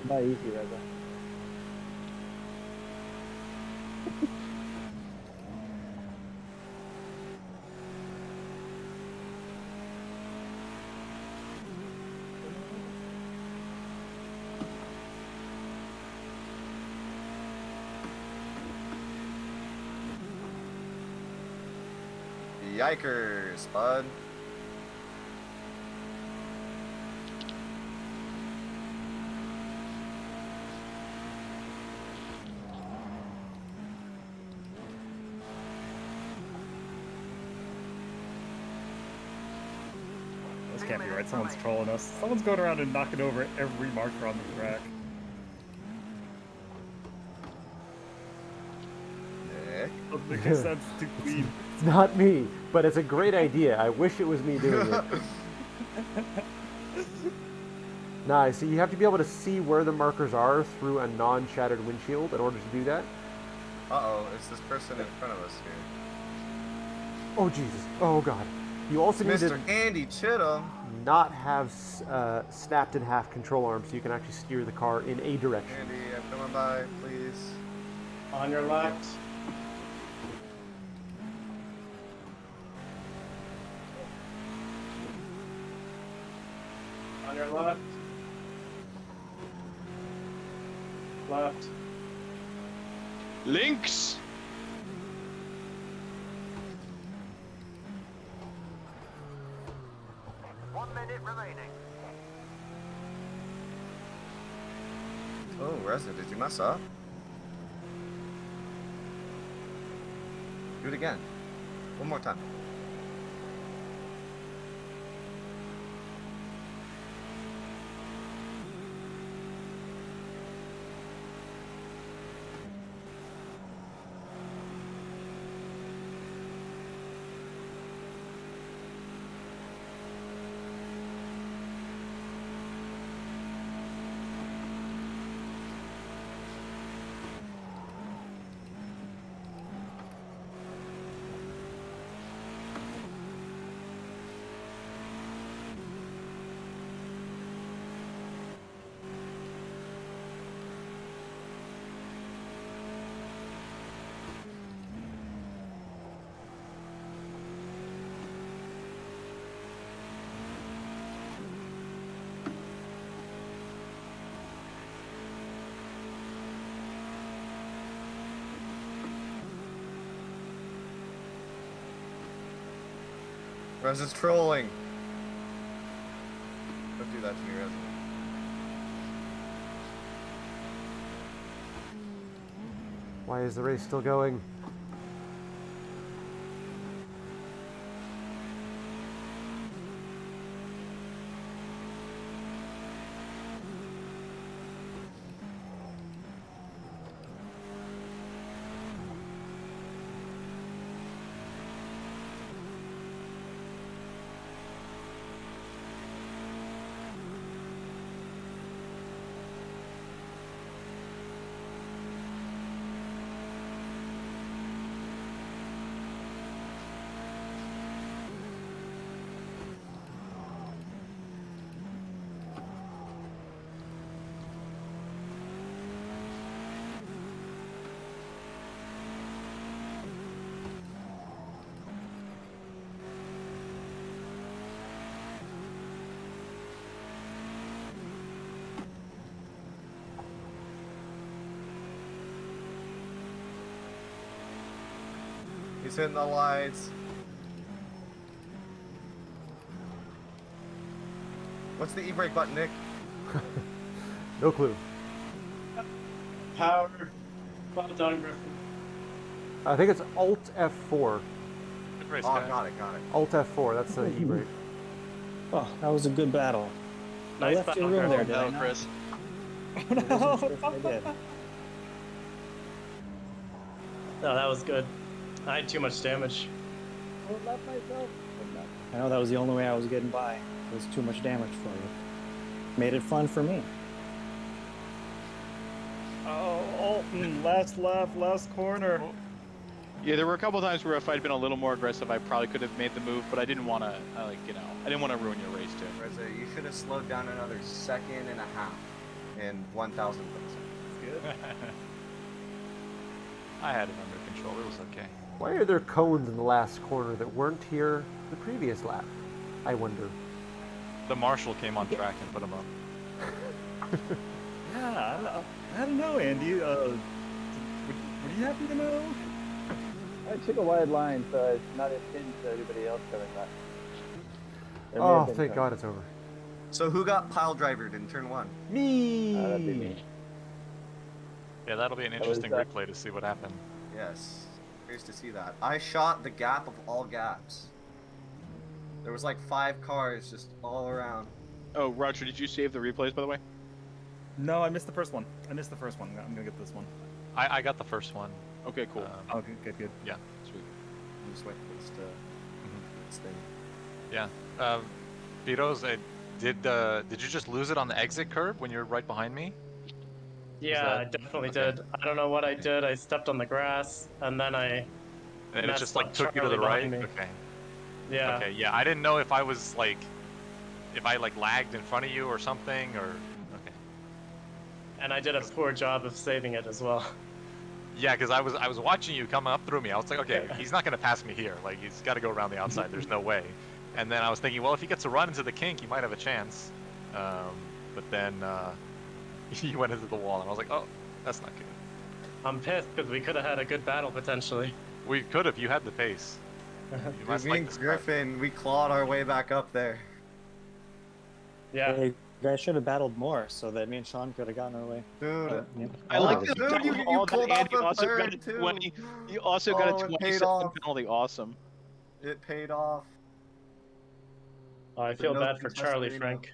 By easy, Reza. Yikers, bud. This can't be right. Someone's trolling us. Someone's going around and knocking over every marker on the track. Doesn't make any sense. It's too clean. It's not me, but it's a great idea. I wish it was me doing it. Nice. So you have to be able to see where the markers are through a non-shattered windshield in order to do that. Uh-oh, it's this person in front of us here. Oh, Jesus. Oh, God. You also need to Mr. Andy Chittum. not have snapped in half control arms so you can actually steer the car in a direction. Andy, I'm coming by, please. On your left. On your left. Left. Links. Oh, Reza, did you mess up? Do it again. One more time. Reza's trolling. Don't do that to me, Reza. Why is the race still going? He's hitting the lights. What's the e-brake button, Nick? No clue. Power. Well done, Griffin. I think it's Alt F4. Good race, Oh, guys. got it. Alt F4, that's the e-brake. Oh, that was a good battle. I Nice left your battle, room there, Griffin. did I not? Chris. I wasn't sure if I did. No, that was good. I had too much damage. I left myself. I know that was the only way I was getting by. It was too much damage for you. Made it fun for me. Oh, Alton, last lap, last corner. Yeah, there were a couple times where if I'd been a little more aggressive, I probably could have made the move, but I didn't want to, I didn't want to ruin your race too. Reza, you should have slowed down another second and a half. in 1,000%. Good. I had it under control. It was okay. Why are there cones in the last corner that weren't here the previous lap? I wonder. The marshal came on track and put them up. Yeah, I don't know, Andy. Would you happen to know? I took a wide line, so it's not impinged to anybody else coming back. Oh, thank God it's over. So who got pile drivered in turn 1? Me! That'd be me. Yeah, that'll be an interesting replay to see what happened. Yes. Curious to see that. I shot the gap of all gaps. There was like 5 cars just all around. Oh, Roger, did you save the replays, by the way? No, I missed the first one. I'm gonna get this one. I got the first one. Okay, cool. Oh, good. Yeah. Sweet. I'm just waiting for this thing. Yeah. Vitos, did you just lose it on the exit curb when you were right behind me? Yeah, I definitely did. I don't know what I did. I stepped on the grass, and then I. And it just like took you to Charlie the right. behind me. Okay. Yeah. Okay. Yeah, I didn't know if I was like, if I like lagged in front of you or something, or. Okay. And I did a poor job of saving it as well. Yeah, because I was watching you come up through me. I was like, okay, he's not gonna pass me here. Like he's got to go around the outside. There's no way. And then I was thinking, well, if he gets a run into the kink, he might have a chance. But then he went into the wall, and I was like, oh, that's not good. I'm pissed because we could have had a good battle potentially. We could have. You had the pace. You must Me like and this Griffin, we clawed our way back up there. Yeah. Hey, you guys should have battled more so that me and Sean could have gotten our way. Dude. Yeah. I like Oh, this. dude, you all pulled that off Andy a also got third, a too. 20. You also got Oh, a it paid 27 off. penalty. Awesome. It paid off. Oh, I feel no bad for contest Charlie, arena. Frank.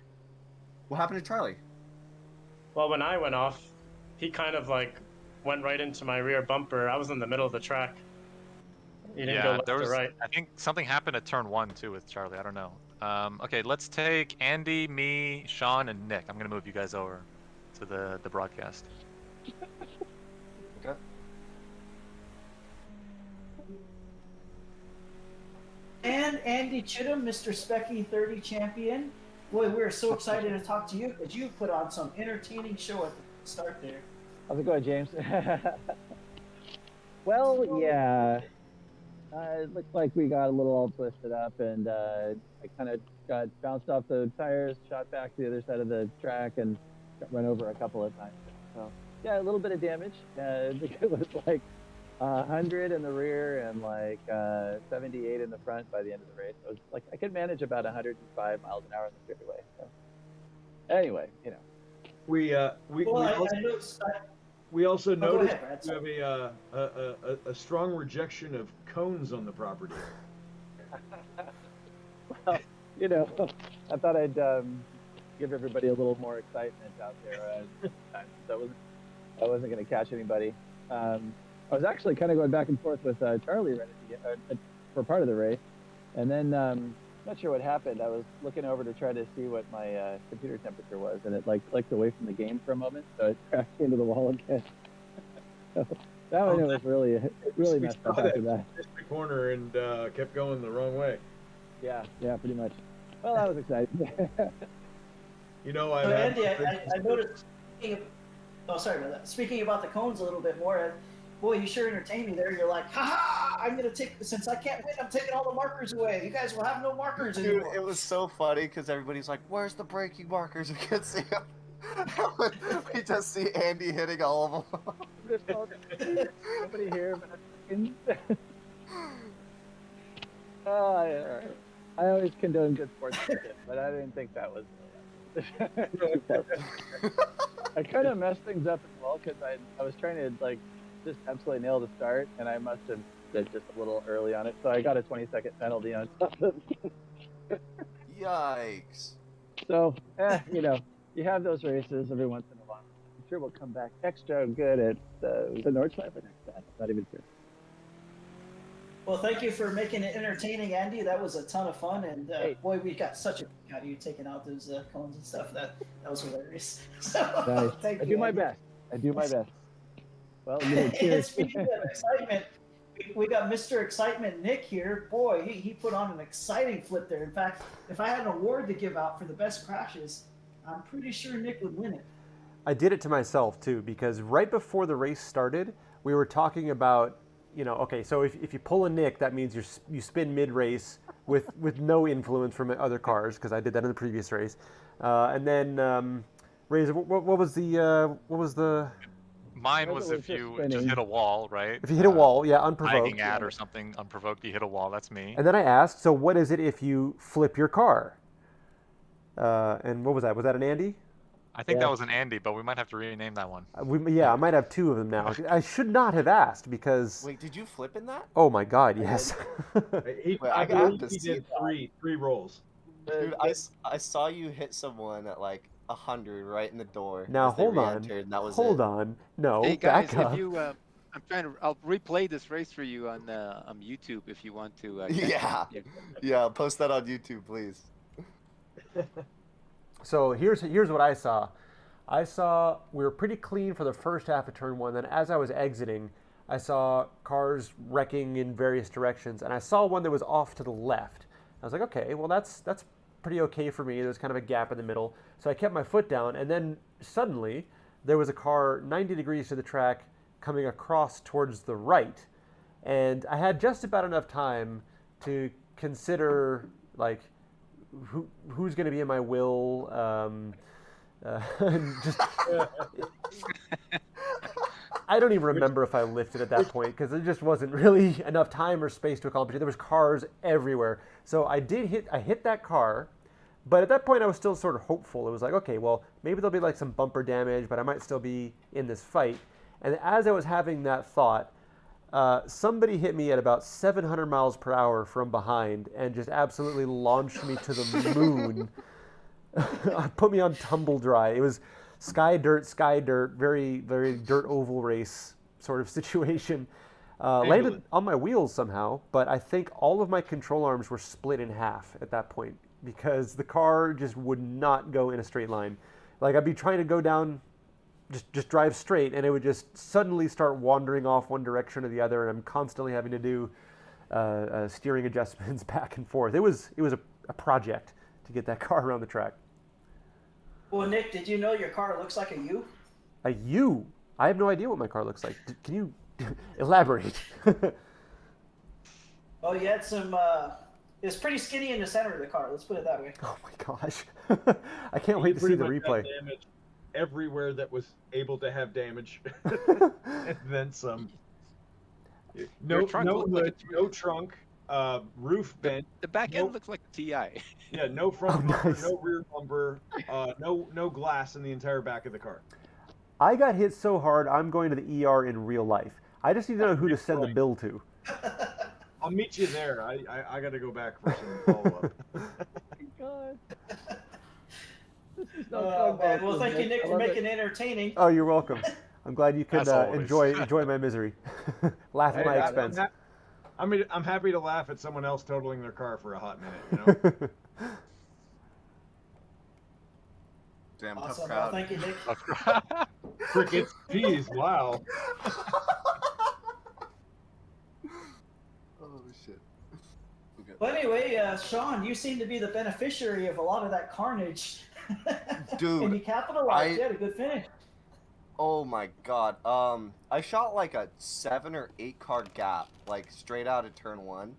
What happened to Charlie? Well, when I went off, he kind of like went right into my rear bumper. I was in the middle of the track. He didn't go left there or was. right. I think something happened at turn 1 too with Charlie. I don't know. Okay, let's take Andy, me, Sean, and Nick. I'm gonna move you guys over to the broadcast. Okay. And Andy Chittum, Mr. Specky 30 champion. Boy, we're so excited to talk to you because you put on some entertaining show at the start there. How's it going, James? Well, yeah. It looked like we got a little all twisted up, and I kind of got bounced off the tires, shot back to the other side of the track, and got run over a couple of times. So, yeah, a little bit of damage. It was like 100 in the rear and like 78 in the front by the end of the race. It was like I could manage about 105 miles an hour in the straightaway. So, anyway, you know. We also go noticed ahead, Brad, you have a strong rejection of cones on the property. Well, you know, I thought I'd give everybody a little more excitement out there. I wasn't going to catch anybody. I was actually kind of going back and forth with Charlie for part of the race, and then not sure what happened. I was looking over to try to see what my computer temperature was, and it like clicked away from the game for a moment, so it crashed into the wall again. So that one was really messed up after that. Missed the corner and kept going the wrong way. Yeah, pretty much. Well, that was exciting. You know, Andy, I noticed. Sorry about that. Speaking about the cones a little bit more, boy, you sure entertained me there. You're like, ha! I'm gonna take, since I can't win, I'm taking all the markers away. You guys will have no markers Dude, anymore. it was so funny because everybody's like, "Where's the braking markers?" We can't see them. We just see Andy hitting all of them. Nobody here. All right. I always condone good sportsmanship, but I didn't think that was. I kind of messed things up as well because I was trying to like just absolutely nail the start, and I must have been just a little early on it, so I got a 20-second penalty on top of it. Yikes! So, you know, you have those races every once in a while. I'm sure we'll come back extra good at the Nordschleife next time. I'm not even sure. Well, thank you for making it entertaining, Andy. That was a ton of fun, and boy, we got such a kick out of you taking out those cones and stuff. That was hilarious. So, Nice. thank I you, do my Andy. best. I do my best. Well, you know, cheers. Speaking of excitement, we got Mr. Excitement Nick here. Boy, he put on an exciting flip there. In fact, if I had an award to give out for the best crashes, I'm pretty sure Nick would win it. I did it to myself too, because right before the race started, we were talking about, okay, so if you pull a Nick, that means you spin mid-race with no influence from other cars, because I did that in the previous race. And then, Razor, what was the... Mine was if you just hit a wall, right? If you hit a wall, yeah, unprovoked. Lagging at or something, unprovoked, you hit a wall, that's me. And then I asked, so what is it if you flip your car? And what was that? Was that an Andy? I think that was an Andy, but we might have to rename that one. I might have two of them now. I should not have asked because... Wait, did you flip in that? Oh my God, yes. I believe he did three rolls. Dude, I saw you hit someone at like 100 right in the door. Now hold on. Hold on. No, hey guys, back up. if you, I'll replay this race for you on YouTube if you want to. Yeah, post that on YouTube, please. So here's what I saw. I saw we were pretty clean for the first half of turn one. Then as I was exiting, I saw cars wrecking in various directions, and I saw one that was off to the left. I was like, okay, well that's pretty okay for me. There's kind of a gap in the middle, so I kept my foot down, and then suddenly there was a car 90 degrees to the track coming across towards the right, and I had just about enough time to consider like who's going to be in my will, and just I don't even remember if I lifted at that point because there just wasn't really enough time or space to accomplish it. There was cars everywhere, so I hit that car, but at that point I was still sort of hopeful. It was like, okay, well maybe there'll be like some bumper damage, but I might still be in this fight. And as I was having that thought, somebody hit me at about 700 miles per hour from behind and just absolutely launched me to the moon. Put me on tumble dry. It was sky dirt, very, very dirt oval race sort of situation. Landed on my wheels somehow, but I think all of my control arms were split in half at that point because the car just would not go in a straight line. Like I'd be trying to go down, just drive straight, and it would just suddenly start wandering off one direction or the other, and I'm constantly having to do steering adjustments back and forth. It was a project to get that car around the track. Well, Nick, did you know your car looks like a U? A U? I have no idea what my car looks like. Can you elaborate? Oh, you had some. It was pretty skinny in the center of the car. Let's put it that way. Oh my gosh! I can't wait to see the replay. Everywhere that was able to have damage, and then some. No hood, no trunk, roof bent. The back end looks like a TI. Yeah, no front bumper, no rear bumper, no glass in the entire back of the car. I got hit so hard, I'm going to the ER in real life. I just need to know who to send the bill to. I'll meet you there. I got to go back for some follow-up. God. Well, thank you, Nick, for making it entertaining. Oh, you're welcome. I'm glad you could enjoy my misery. Laugh at my expense. I'm happy to laugh at someone else totaling their car for a hot minute, you know? Damn, awesome. tough crowd. Well, thank you, Nick. Crickets, geez, wow. Oh, shit. Okay. Well, anyway, Sean, you seem to be the beneficiary of a lot of that carnage. Dude, and you capitalized. You had a good finish. Oh my God. I shot like a 7 or 8 car gap, like straight out of turn one.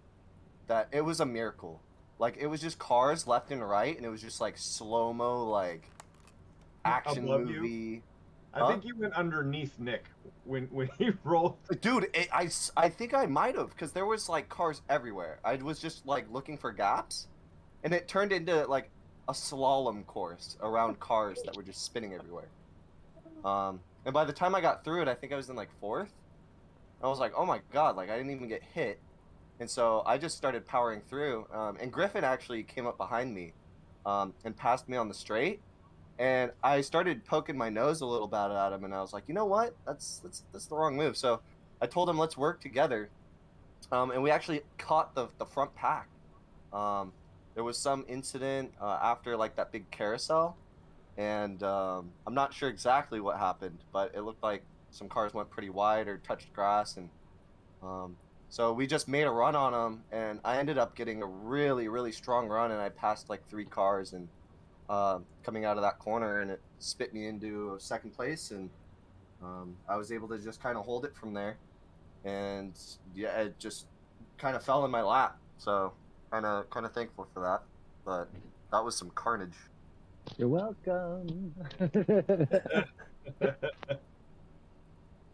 That it was a miracle. Like it was just cars left and right, and it was just like slow-mo, like action movie. I think you went underneath Nick when he rolled. Dude, I think I might have, because there was like cars everywhere. I was just like looking for gaps, and it turned into like a slalom course around cars that were just spinning everywhere. And by the time I got through it, I think I was in like 4th. I was like, oh my God, like I didn't even get hit. And so I just started powering through. And Griffin actually came up behind me and passed me on the straight. And I started poking my nose a little bit at him, and I was like, you know what? That's the wrong move. So I told him, let's work together. And we actually caught the front pack. There was some incident after like that big carousel, and I'm not sure exactly what happened, but it looked like some cars went pretty wide or touched grass, and so we just made a run on them, and I ended up getting a really, really strong run, and I passed like 3 cars, and coming out of that corner, and it spit me into second place, and I was able to just kind of hold it from there, and yeah, it just kind of fell in my lap. So kind of thankful for that, but that was some carnage. You're welcome.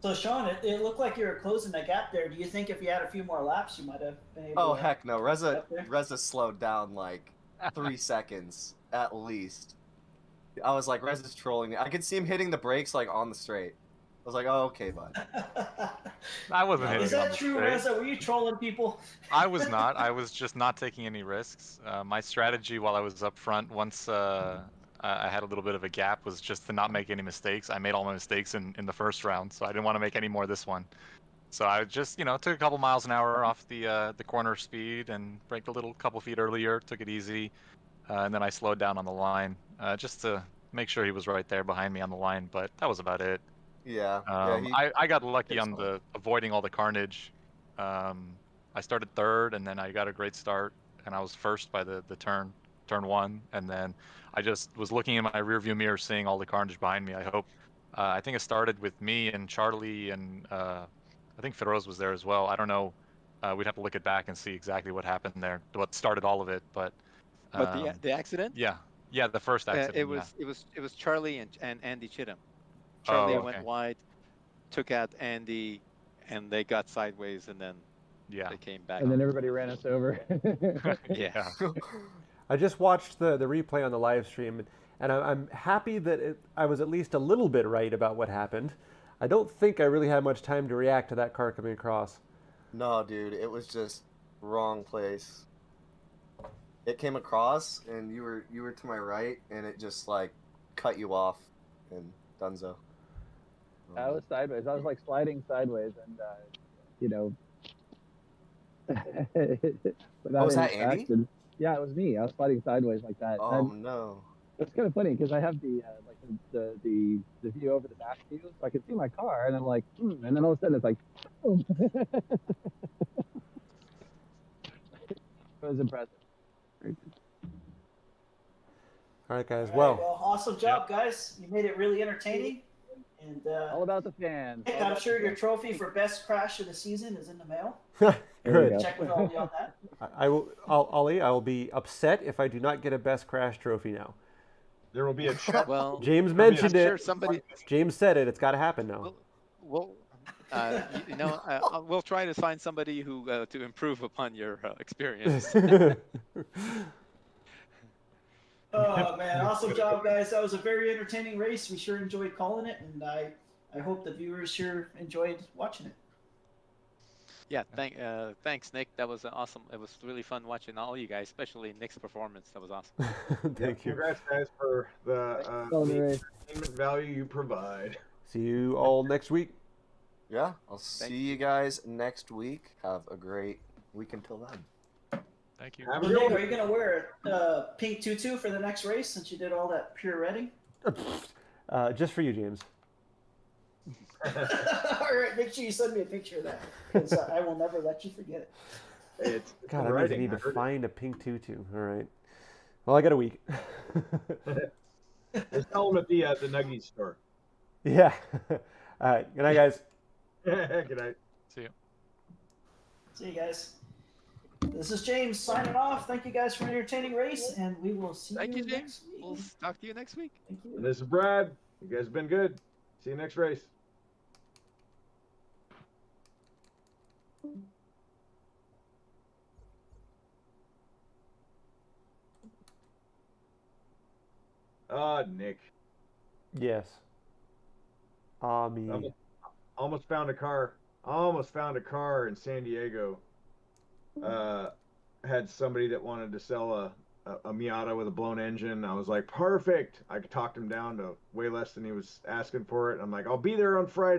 So Sean, it looked like you were closing the gap there. Do you think if you had a few more laps, you might have been able? Oh to heck no, Reza up there? slowed down like 3 seconds at least. I was like, Reza's trolling me. I could see him hitting the brakes like on the straight. I was like, oh okay, bud. I wasn't hitting Is it on that the true, straight. Reza? Were you trolling people? I was not. I was just not taking any risks. My strategy while I was up front, once I had a little bit of a gap, was just to not make any mistakes. I made all my mistakes in the first round, so I didn't want to make any more this one. So I just, took a couple miles an hour off the corner speed and braked a little couple feet earlier, took it easy, and then I slowed down on the line just to make sure he was right there behind me on the line. But that was about it. Yeah. I got lucky on the avoiding all the carnage. I started third, and then I got a great start, and I was first by the turn one, and then I just was looking in my rearview mirror, seeing all the carnage behind me. I think it started with me and Charlie, and I think Feroz was there as well. I don't know. We'd have to look it back and see exactly what happened there, what started all of it. But the accident? Yeah, the first accident. It was Charlie and Andy Chittum. Charlie went wide, took out Andy, and they got sideways, and then they came back. And then everybody ran us over. Yeah. I just watched the replay on the live stream, and I'm happy that I was at least a little bit right about what happened. I don't think I really had much time to react to that car coming across. No, dude, it was just wrong place. It came across, and you were to my right, and it just like cut you off, and dunzo. I was sideways. I was like sliding sideways, and Was that Andy? Yeah, it was me. I was sliding sideways like that. Oh no. It's kind of funny because I have the the view over the back view, so I can see my car, and I'm like, and then all of a sudden it's like, boom. It was impressive. All right, guys. All right, Well, awesome job, guys. You made it really entertaining. And all about the fans. I'm sure your trophy for best crash of the season is in the mail. good. Check with Ollie on that. Ollie, I will be upset if I do not get a best crash trophy now. There will be a check. Well, James mentioned it. Sure somebody. James said it. It's got to happen now. Well, we'll try to find somebody who to improve upon your experience. Oh man, awesome job, guys. That was a very entertaining race. We sure enjoyed calling it, and I hope the viewers sure enjoyed watching it. Yeah, thanks, Nick. That was awesome. It was really fun watching all you guys, especially Nick's performance. That was awesome. Thank you. Congrats, guys, for the entertainment value you provide. See you all next week. Yeah, I'll see you guys next week. Have a great week until then. Thank you. Nick, are you going to wear a pink tutu for the next race since you did all that pirouetting? Just for you, James. All right, make sure you send me a picture of that, because I will never let you forget it. God, I really need to find a pink tutu. All right. Well, I got a week. Just tell them at the Nuggies store. Yeah. All right. Good night, guys. Good night. See you. See you guys. This is James signing off. Thank you guys for an entertaining race, and we will see you James. next week. We'll talk to you next week. Thank you. And this is Brad. You guys have been good. See you next race. Nick. Yes. Me. Almost found a car. Almost found a car in San Diego. Had somebody that wanted to sell a Miata with a blown engine. I was like, perfect. I talked him down to way less than he was asking for it. I'm like, I'll be there on Friday.